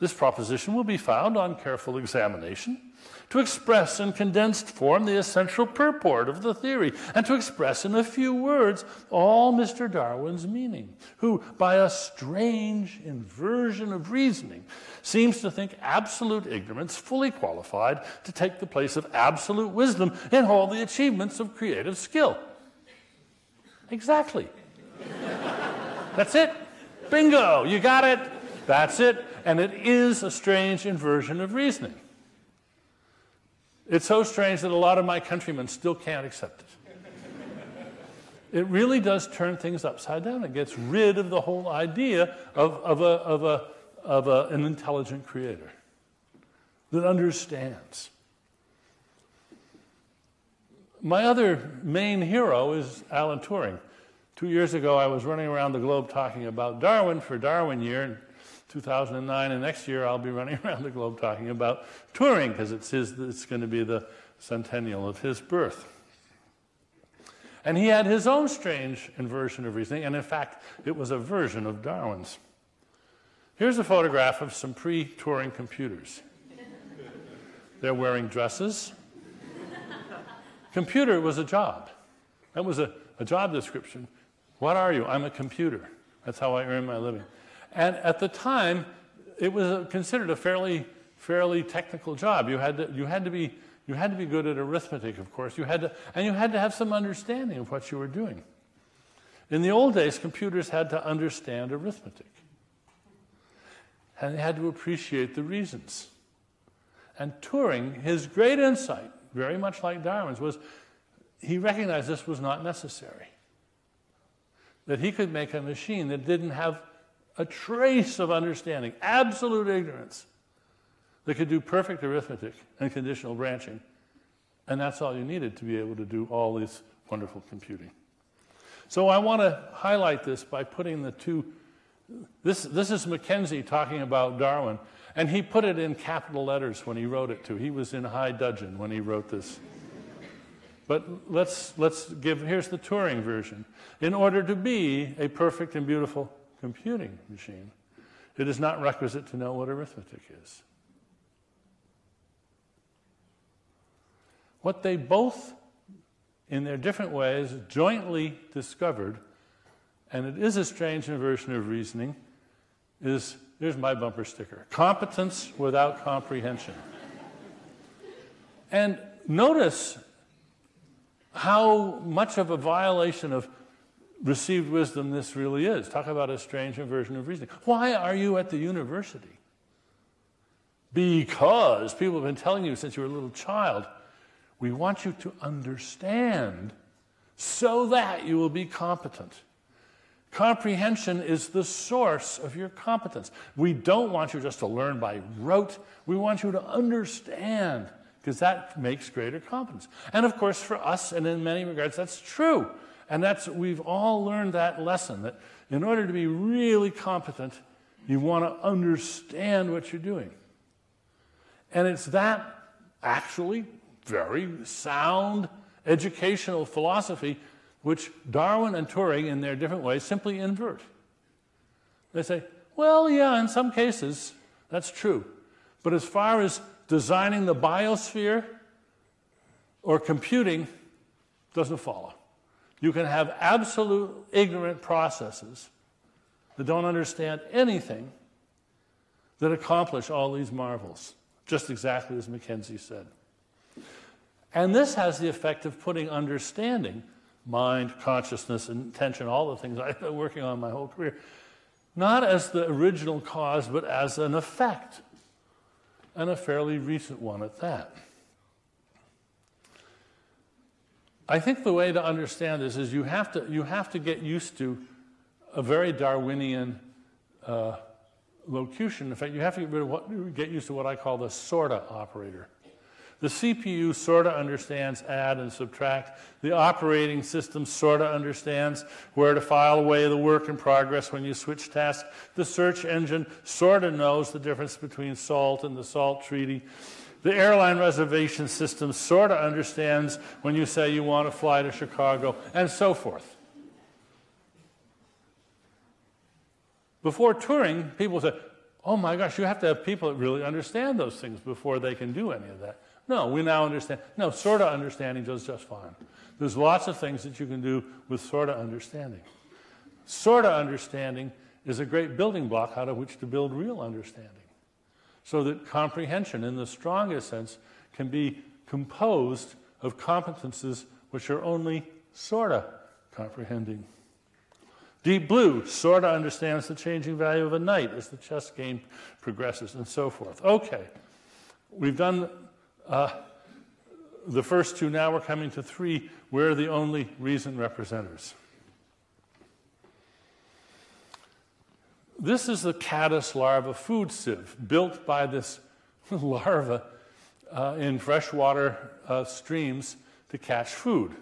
This proposition will be found on careful examination to express in condensed form the essential purport of the theory, and to express in a few words all Mr. Darwin's meaning, who, by a strange inversion of reasoning, seems to think absolute ignorance fully qualified to take the place of absolute wisdom in all the achievements of creative skill. Exactly. That's it. Bingo, you got it. That's it. And it is a strange inversion of reasoning. It's so strange that a lot of my countrymen still can't accept it. It really does turn things upside down. It gets rid of the whole idea of an intelligent creator that understands. My other main hero is Alan Turing. 2 years ago, I was running around the globe talking about Darwin for Darwin year in 2009, and next year I'll be running around the globe talking about Turing, because it's going to be the centennial of his birth. And he had his own strange inversion of reasoning, and in fact, it was a version of Darwin's. Here's a photograph of some pre-Turing computers. They're wearing dresses. Computer was a job. That was a job description. What are you? I'm a computer. That's how I earn my living. And at the time, it was considered a fairly technical job. You had to be good at arithmetic, of course. You had to have some understanding of what you were doing. In the old days, computers had to understand arithmetic, and they had to appreciate the reasons. And Turing, his great insight, very much like Darwin's, was he recognized this was not necessary. That he could make a machine that didn't have a trace of understanding, absolute ignorance, that could do perfect arithmetic and conditional branching. And that's all you needed to be able to do all this wonderful computing. So I want to highlight this by putting the two. This is Mackenzie talking about Darwin, and he put it in capital letters when he wrote it too. He was in high dudgeon when he wrote this. But here's the Turing version. In order to be a perfect and beautiful computing machine, it is not requisite to know what arithmetic is. What they both, in their different ways, jointly discovered, and it is a strange inversion of reasoning, is, here's my bumper sticker, competence without comprehension. And notice how much of a violation of received wisdom this really is. Talk about a strange inversion of reasoning. Why are you at the university? Because people have been telling you since you were a little child, we want you to understand so that you will be competent. Comprehension is the source of your competence. We don't want you just to learn by rote. We want you to understand, because that makes greater competence. And of course, for us, and in many regards, that's true. And we've all learned that lesson, that in order to be really competent, you want to understand what you're doing. And it's that actually very sound educational philosophy which Darwin and Turing, in their different ways, simply invert. They say, well, yeah, in some cases, that's true. But as far as designing the biosphere or computing, doesn't follow. You can have absolute ignorant processes that don't understand anything that accomplish all these marvels, just exactly as Mackenzie said. And this has the effect of putting understanding, mind, consciousness, intention, all the things I've been working on my whole career, not as the original cause, but as an effect, and a fairly recent one at that. I think the way to understand this is you have to get used to a very Darwinian locution. In fact, you have to get used to what I call the sorta operator. The CPU sort of understands add and subtract. The operating system sort of understands where to file away the work in progress when you switch tasks. The search engine sort of knows the difference between SALT and the SALT treaty. The airline reservation system sort of understands when you say you want to fly to Chicago, and so forth. Before Turing, people said, oh my gosh, you have to have people that really understand those things before they can do any of that. No, we now understand. No, sort of understanding does just fine. There's lots of things that you can do with sort of understanding. Sort of understanding is a great building block out of which to build real understanding. So that comprehension, in the strongest sense, can be composed of competences which are only sort of comprehending. Deep Blue sort of understands the changing value of a knight as the chess game progresses, and so forth. Okay, we've done the first two. Now we're coming to three. We're the only reason representers. This is the caddis larva food sieve built by this larva in freshwater streams to catch food.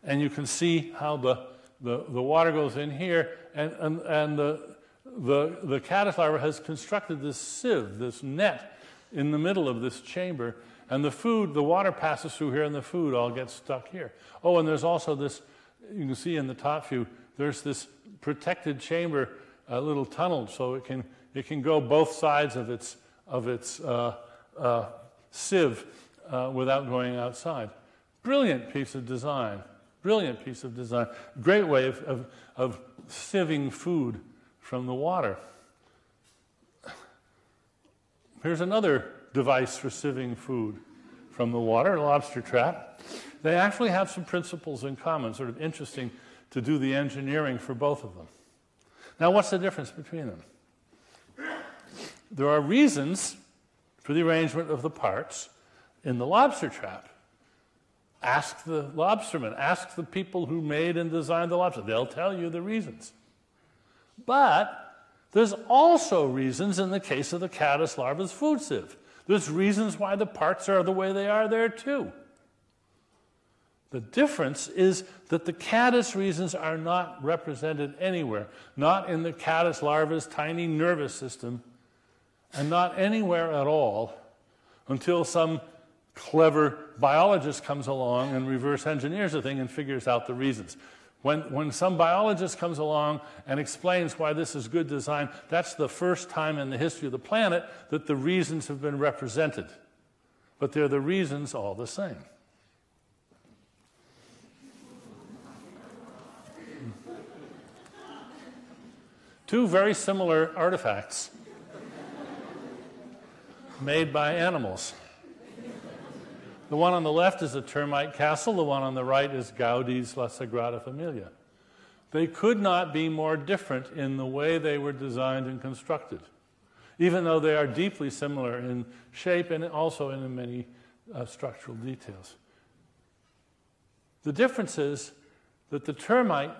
And you can see how the water goes in here, and the caddis larva has constructed this sieve, this net, in the middle of this chamber, and the water passes through here, and the food all gets stuck here. Oh, and there's also this, you can see in the top view, there's this protected chamber, a little tunnel, so it can go both sides of its sieve without going outside. Brilliant piece of design. Brilliant piece of design. Great way of sieving food from the water. Here's another device for sieving food from the water, a lobster trap. They actually have some principles in common, sort of interesting to do the engineering for both of them. Now, what's the difference between them? There are reasons for the arrangement of the parts in the lobster trap. Ask the lobstermen, ask the people who made and designed the lobster. They'll tell you the reasons. But there's also reasons in the case of the caddis larva's food sieve. There's reasons why the parts are the way they are there too. The difference is that the caddis reasons are not represented anywhere, not in the caddis larva's tiny nervous system, and not anywhere at all until some clever biologist comes along and reverse engineers the thing and figures out the reasons. When some biologist comes along and explains why this is good design, that's the first time in the history of the planet that the reasons have been represented. But they're the reasons all the same. Two very similar artifacts made by animals. The one on the left is a termite castle. The one on the right is Gaudi's La Sagrada Familia. They could not be more different in the way they were designed and constructed, even though they are deeply similar in shape and also in many structural details. The difference is that the termite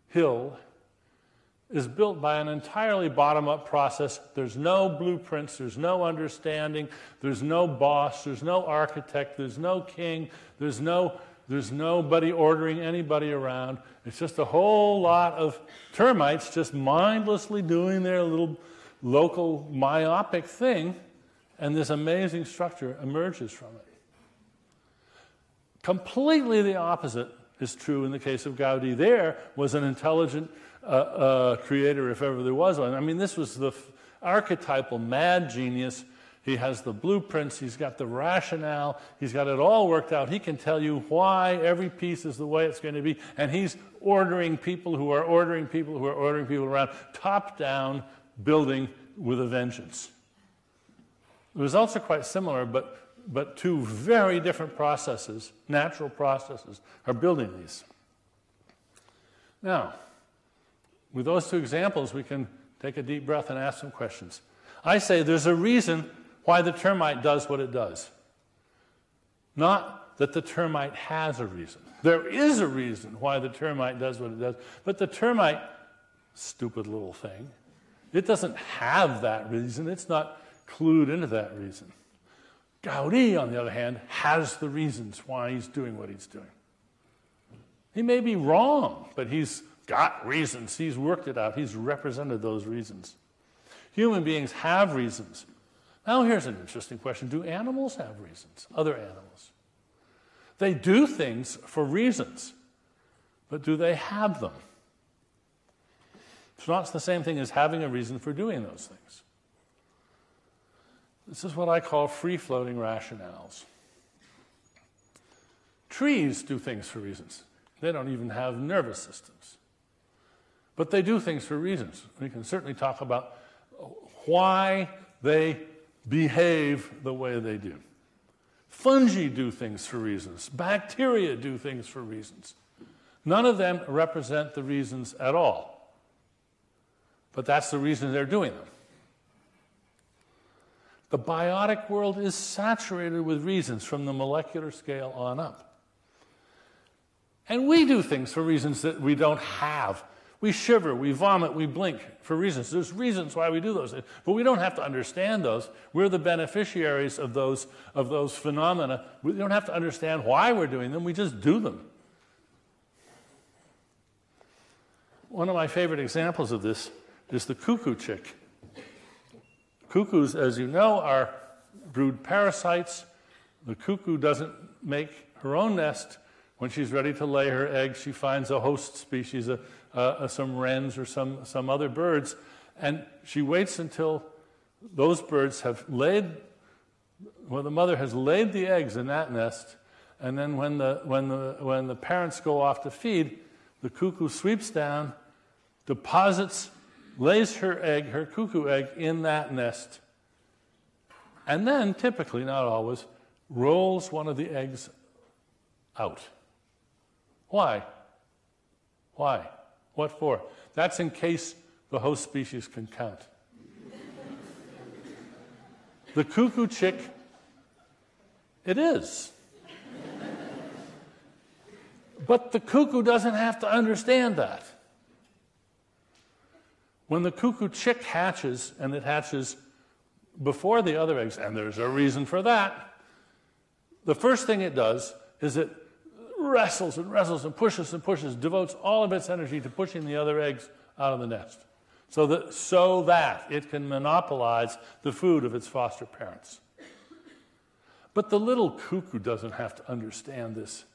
hill is built by an entirely bottom-up process. There's no blueprints, there's no understanding, there's no boss, there's no architect, there's no king, there's nobody ordering anybody around. It's just a whole lot of termites just mindlessly doing their little local myopic thing, and this amazing structure emerges from it. Completely the opposite is true in the case of Gaudi. There was an intelligent creator, if ever there was one. I mean, this was the archetypal mad genius. He has the blueprints, he's got the rationale, he's got it all worked out. He can tell you why every piece is the way it's going to be, and he's ordering people who are ordering people who are ordering people around, top-down building with a vengeance. The results are quite similar, but two very different processes, natural processes, are building these. Now, with those two examples, we can take a deep breath and ask some questions. I say there's a reason why the termite does what it does. Not that the termite has a reason. There is a reason why the termite does what it does, but the termite, stupid little thing, it doesn't have that reason. It's not clued into that reason. Gaudi, on the other hand, has the reasons why he's doing what he's doing. He may be wrong, but he's got reasons. He's worked it out. He's represented those reasons. Human beings have reasons. Now here's an interesting question. Do animals have reasons? Other animals. They do things for reasons, but do they have them? It's not the same thing as having a reason for doing those things. This is what I call free-floating rationales. Trees do things for reasons. They don't even have nervous systems. But they do things for reasons. We can certainly talk about why they behave the way they do. Fungi do things for reasons. Bacteria do things for reasons. None of them represent the reasons at all. But that's the reason they're doing them. The biotic world is saturated with reasons from the molecular scale on up. And we do things for reasons that we don't have. We shiver, we vomit, we blink for reasons. There's reasons why we do those things, but we don't have to understand those. We're the beneficiaries of those phenomena. We don't have to understand why we're doing them, we just do them. One of my favorite examples of this is the cuckoo chick. Cuckoos, as you know, are brood parasites. The cuckoo doesn't make her own nest. When she's ready to lay her eggs, she finds a host species, some wrens or some other birds, and she waits until those birds have laid, well, the mother has laid the eggs in that nest, and then when the parents go off to feed, the cuckoo sweeps down, deposits, lays her cuckoo egg in that nest, and then, typically, not always, rolls one of the eggs out. Why? Why? What for? That's in case the host species can count. The cuckoo chick, it is. But the cuckoo doesn't have to understand that. When the cuckoo chick hatches, and it hatches before the other eggs, and there's a reason for that, the first thing it does is it wrestles and wrestles and pushes, devotes all of its energy to pushing the other eggs out of the nest so that it can monopolize the food of its foster parents. But the little cuckoo doesn't have to understand this.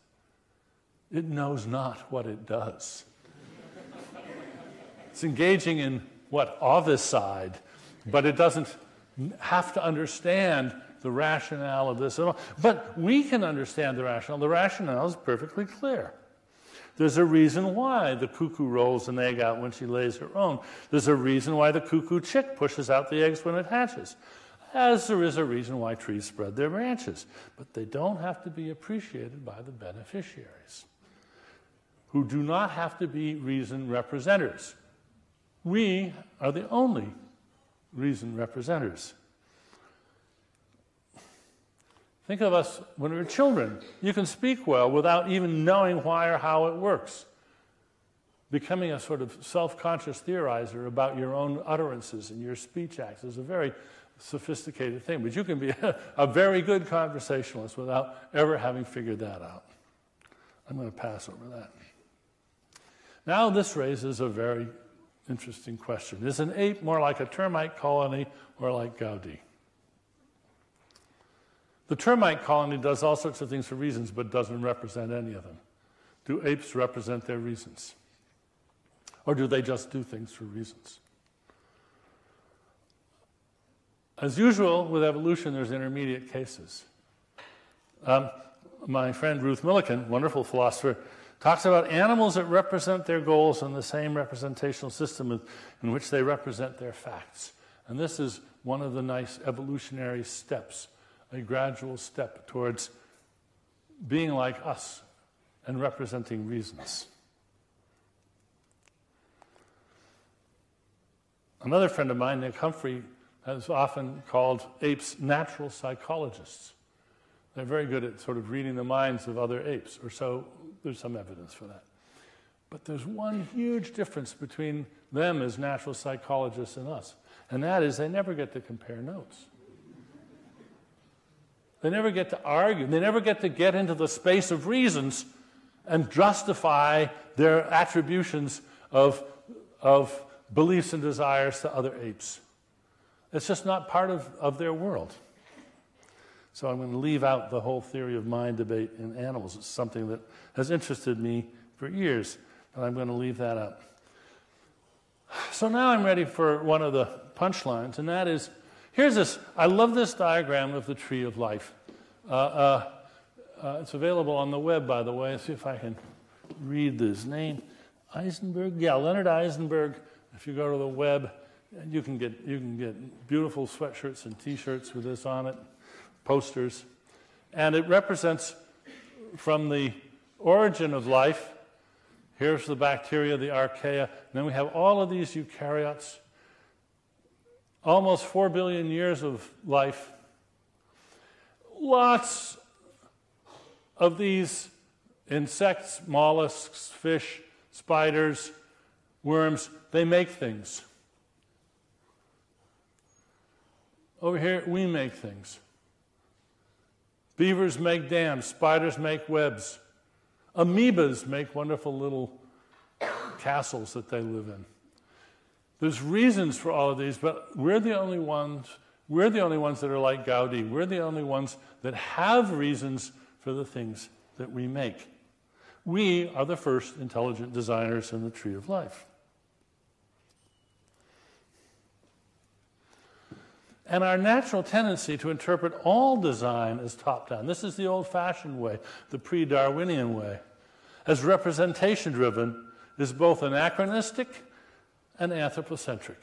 It knows not what it does. It's engaging in ovocyde, but it doesn't have to understand the rationale of this at all. But we can understand the rationale. The rationale is perfectly clear. There's a reason why the cuckoo rolls an egg out when she lays her own. There's a reason why the cuckoo chick pushes out the eggs when it hatches. As there is a reason why trees spread their branches. But they don't have to be appreciated by the beneficiaries, who do not have to be reason representers. We are the only reason representers. Think of us when we were children. You can speak well without even knowing why or how it works. Becoming a sort of self-conscious theorizer about your own utterances and your speech acts is a very sophisticated thing. But you can be a very good conversationalist without ever having figured that out. I'm going to pass over that. Now this raises a very interesting question. Is an ape more like a termite colony or like Gaudi? The termite colony does all sorts of things for reasons, but doesn't represent any of them. Do apes represent their reasons? Or do they just do things for reasons? As usual with evolution, there's intermediate cases. My friend Ruth Millikan, wonderful philosopher, talks about animals that represent their goals in the same representational system in which they represent their facts. And this is one of the nice evolutionary steps, a gradual step towards being like us and representing reasons. Another friend of mine, Nick Humphrey, has often called apes natural psychologists. They're very good at sort of reading the minds of other apes, or so there's some evidence for that. But there's one huge difference between them as natural psychologists and us, and that is they never get to compare notes. They never get to argue. They never get to get into the space of reasons and justify their attributions of beliefs and desires to other apes. It's just not part of their world. So I'm going to leave out the whole theory of mind debate in animals. It's something that has interested me for years, but I'm going to leave that out. So now I'm ready for one of the punchlines, and that is, Here's this. I love this diagram of the tree of life. It's available on the web, by the way. Let's see if I can read this name. Eisenberg? Yeah, Leonard Eisenberg. If you go to the web, you can get beautiful sweatshirts and T-shirts with this on it, posters. And it represents from the origin of life. Here's the bacteria, the archaea. And then we have all of these eukaryotes. Almost 4 billion years of life. Lots of these insects, mollusks, fish, spiders, worms, they make things. Over here, we make things. Beavers make dams, spiders make webs. Amoebas make wonderful little castles that they live in. There's reasons for all of these, but we're the only ones that are like Gaudi. We're the only ones that have reasons for the things that we make. We are the first intelligent designers in the tree of life. And our natural tendency to interpret all design as top-down, this is the old-fashioned way, the pre-Darwinian way, as representation-driven, is both anachronistic and anthropocentric.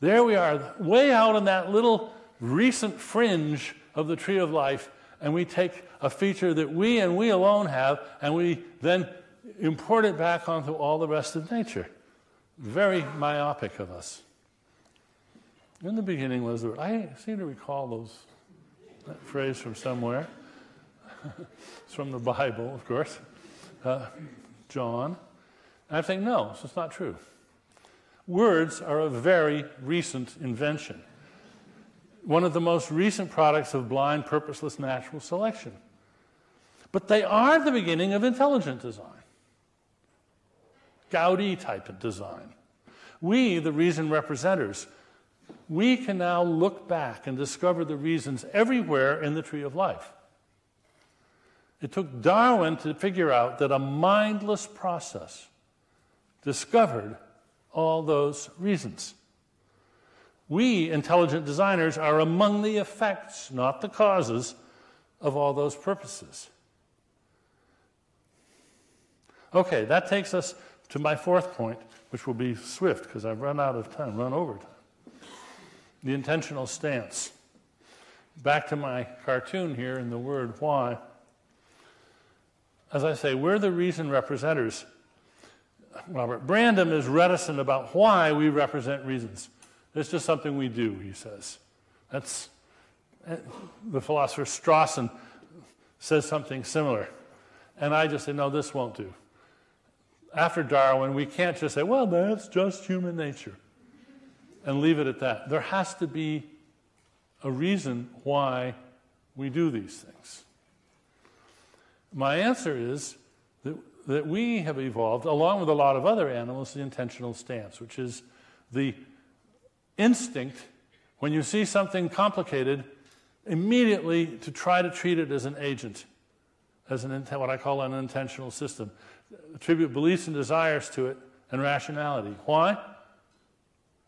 There we are, way out in that little recent fringe of the tree of life, and we take a feature that we and we alone have, and we then import it back onto all the rest of nature. Very myopic of us. In the beginning was the word. I seem to recall that phrase from somewhere. It's from the Bible, of course. John. And I think, no, it's not true. Words are a very recent invention. One of the most recent products of blind, purposeless natural selection. But they are the beginning of intelligent design. Gaudi type of design. We, the reason representers, we can now look back and discover the reasons everywhere in the tree of life. It took Darwin to figure out that a mindless process discovered all those reasons. We, intelligent designers, are among the effects, not the causes, of all those purposes. Okay, that takes us to my fourth point, which will be swift because I've run over time. The intentional stance. Back to my cartoon here in the word why. As I say, we're the reason representers. Robert Brandom is reticent about why we represent reasons. It's just something we do, he says. That's the philosopher Strawson says something similar. And I just say, no, this won't do. After Darwin, we can't just say, well, that's just human nature, and leave it at that. There has to be a reason why we do these things. My answer is that we have evolved, along with a lot of other animals, the intentional stance, which is the instinct, when you see something complicated, immediately to try to treat it as an agent, as what I call an intentional system. Attribute beliefs and desires to it and rationality. Why?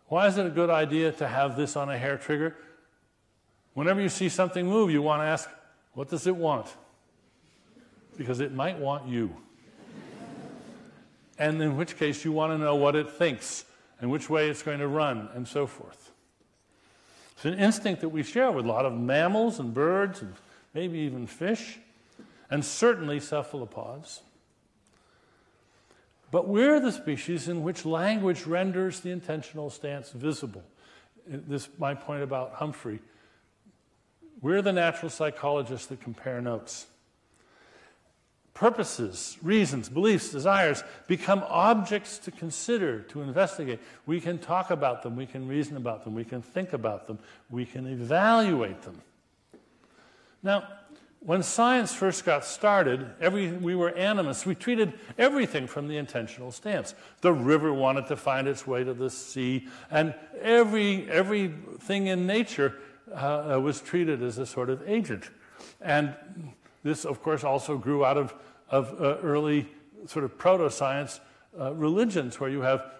Why is it a good idea to have this on a hair trigger? Whenever you see something move, you want to ask, what does it want? Because it might want you. And in which case you want to know what it thinks and which way it's going to run and so forth. It's an instinct that we share with a lot of mammals and birds and maybe even fish, and certainly cephalopods. But we're the species in which language renders the intentional stance visible. This is my point about Humphrey. We're the natural psychologists that compare notes. Purposes, reasons, beliefs, desires become objects to consider, to investigate. We can talk about them, we can reason about them, we can think about them, we can evaluate them. Now, when science first got started, we were animists. We treated everything from the intentional stance. The river wanted to find its way to the sea, and everything in nature was treated as a sort of agent. And this, of course, also grew out of early sort of proto-science religions, where you have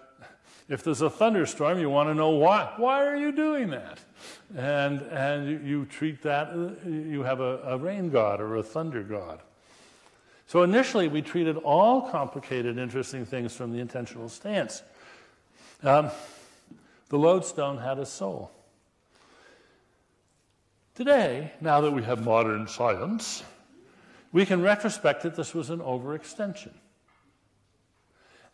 If there's a thunderstorm, you want to know why. Why are you doing that? And you treat that, you have a rain god or a thunder god. So initially, we treated all complicated, interesting things from the intentional stance. The lodestone had a soul. Today, now that we have modern science, we can retrospect that this was an overextension.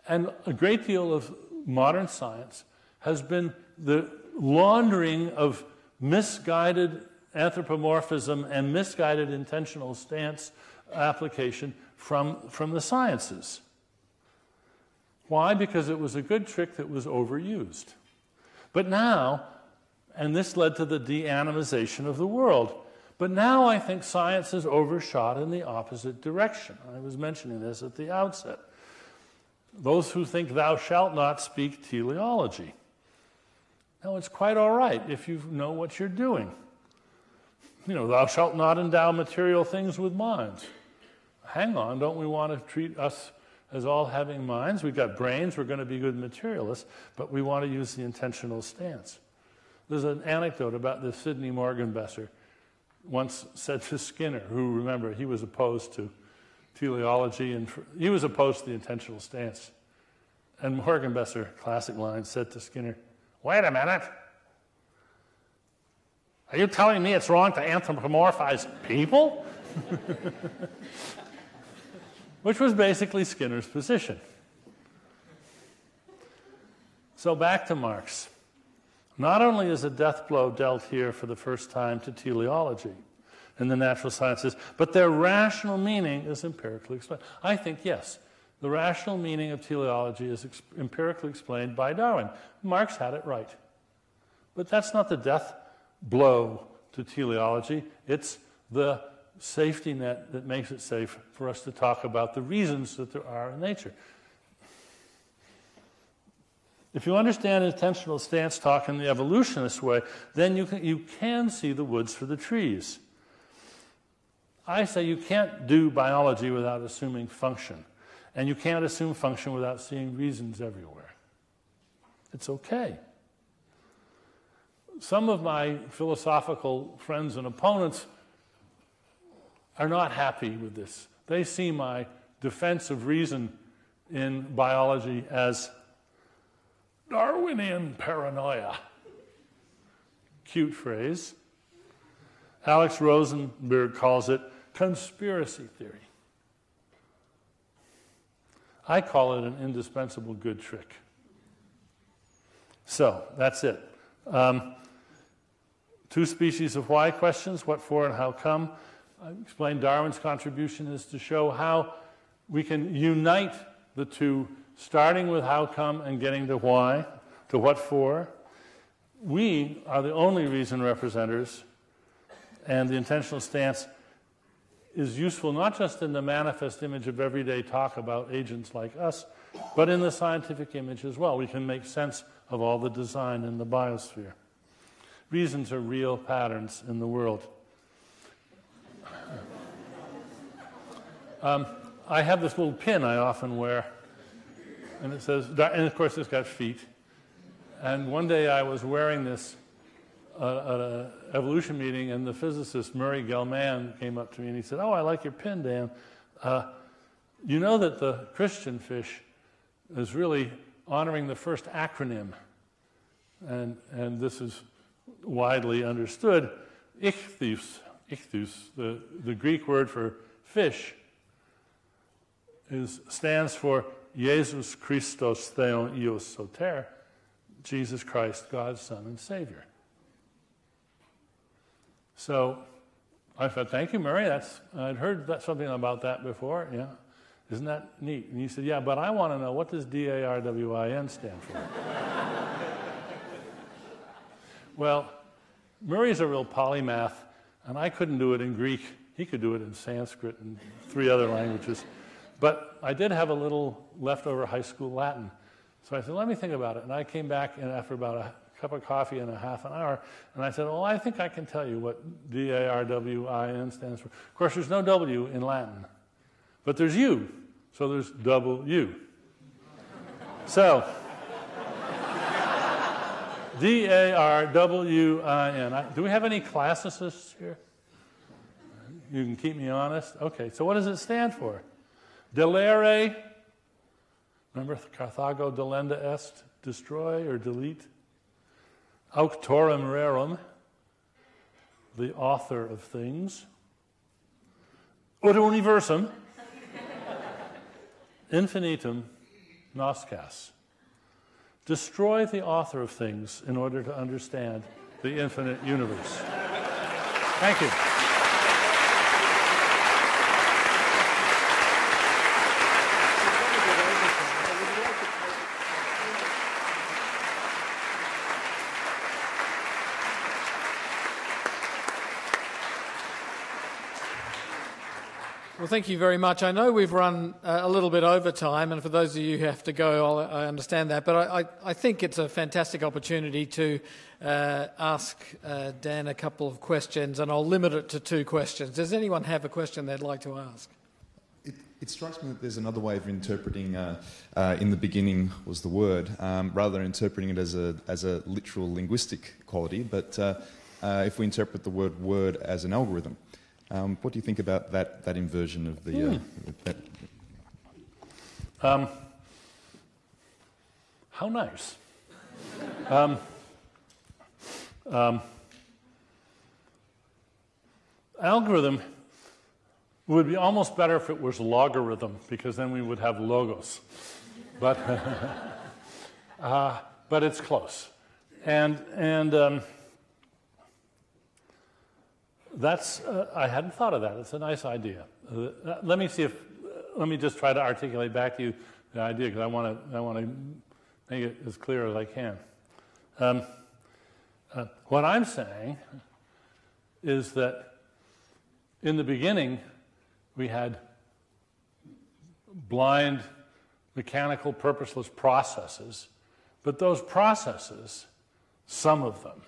And a great deal of modern science has been the laundering of misguided anthropomorphism and misguided intentional stance application from the sciences. Why? Because it was a good trick that was overused. But now, and this led to the de-animization of the world, but now I think science is overshot in the opposite direction. I was mentioning this at the outset. Those who think thou shalt not speak teleology. Now, it's quite all right if you know what you're doing. You know, thou shalt not endow material things with minds. Hang on, don't we want to treat us as all having minds? We've got brains, we're going to be good materialists, but we want to use the intentional stance. There's an anecdote about this Sidney Morgenbesser once said to Skinner, who, remember, he was opposed to teleology, and he was opposed to the intentional stance. And Morgenbesser, classic line, said to Skinner, "Wait a minute. Are you telling me it's wrong to anthropomorphize people?" Which was basically Skinner's position. So back to Marx. Not only is a death blow dealt here for the first time to teleology in the natural sciences, but their rational meaning is empirically explained. I think, yes, the rational meaning of teleology is empirically explained by Darwin. Marx had it right. But that's not the death blow to teleology. It's the safety net that makes it safe for us to talk about the reasons that there are in nature. If you understand intentional stance talk in the evolutionist way, then you can see the woods for the trees. I say you can't do biology without assuming function. And you can't assume function without seeing reasons everywhere. It's okay. Some of my philosophical friends and opponents are not happy with this. They see my defense of reason in biology as Darwinian paranoia. Cute phrase. Alex Rosenberg calls it conspiracy theory. I call it an indispensable good trick. So, that's it. Two species of why questions, what for and how come. I explained Darwin's contribution is to show how we can unite the two, starting with how come and getting to why, to what for. We are the only reason representers, and the intentional stance is useful not just in the manifest image of everyday talk about agents like us, but in the scientific image as well. We can make sense of all the design in the biosphere. Reasons are real patterns in the world. I have this little pin I often wear, and it says, and of course it's got feet. And one day I was wearing this at an evolution meeting, and the physicist Murray Gell-Mann came up to me and he said, "Oh, I like your pin, Dan. You know that the Christian fish is really honoring the first acronym, and this is widely understood. Ichthus, the Greek word for fish, stands for Jesus Christos Theon Ios Soter, Jesus Christ, God's Son and Savior." So I thought, "Thank you, Murray. I'd heard something about that before. Yeah, isn't that neat?" And he said, "Yeah, but I want to know, what does DARWIN stand for?" Well, Murray's a real polymath, and I couldn't do it in Greek. He could do it in Sanskrit and 3 other languages. But I did have a little leftover high school Latin. So I said, "Let me think about it." And I came back after about a cup of coffee and a half an hour, and I said, "Oh, I think I can tell you what DARWIN stands for." Of course, there's no W in Latin, but there's U, so there's double U. So D-A-R-W-I-N. Do we have any classicists here? You can keep me honest? Okay, so what does it stand for? Delere. Remember Carthago delenda est? Destroy or delete? Auctorem rerum. The author of things. Ut universum. Infinitum noscas. Destroy the author of things in order to understand the infinite universe. Thank you. Well, thank you very much. I know we've run a little bit over time, and for those of you who have to go, I understand that. But I think it's a fantastic opportunity to ask Dan a couple of questions, and I'll limit it to 2 questions. Does anyone have a question they'd like to ask? It strikes me that there's another way of interpreting in the beginning was the word, rather than interpreting it as a literal linguistic quality, but if we interpret the word as an algorithm. What do you think about that inversion of the... How nice. Algorithm would be almost better if it was logarithm, because then we would have logos. But but it's close. And that's, I hadn't thought of that. It's a nice idea. Let me just try to articulate back to you the idea, because I want to make it as clear as I can. What I'm saying is that in the beginning, we had blind, mechanical, purposeless processes, but those processes, some of them,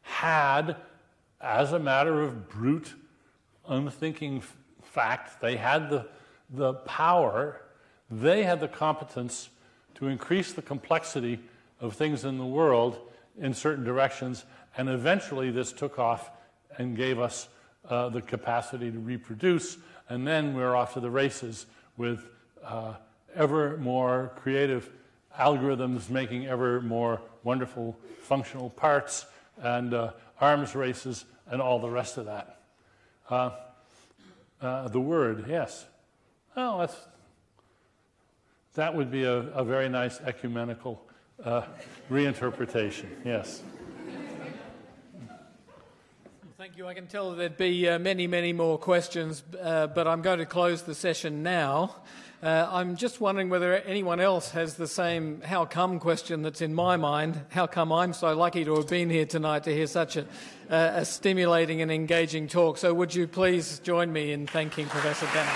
had, as a matter of brute, unthinking fact, they had the power, they had the competence to increase the complexity of things in the world in certain directions, and eventually this took off and gave us the capacity to reproduce, and then we're off to the races with ever more creative algorithms making ever more wonderful functional parts, and arms races, and all the rest of that. The word, yes. Well, that would be a very nice ecumenical reinterpretation, yes. Thank you. I can tell that there'd be many, many more questions, but I'm going to close the session now. I'm just wondering whether anyone else has the same how come question that's in my mind. How come I'm so lucky to have been here tonight to hear such a stimulating and engaging talk? So would you please join me in thanking Professor Dennett?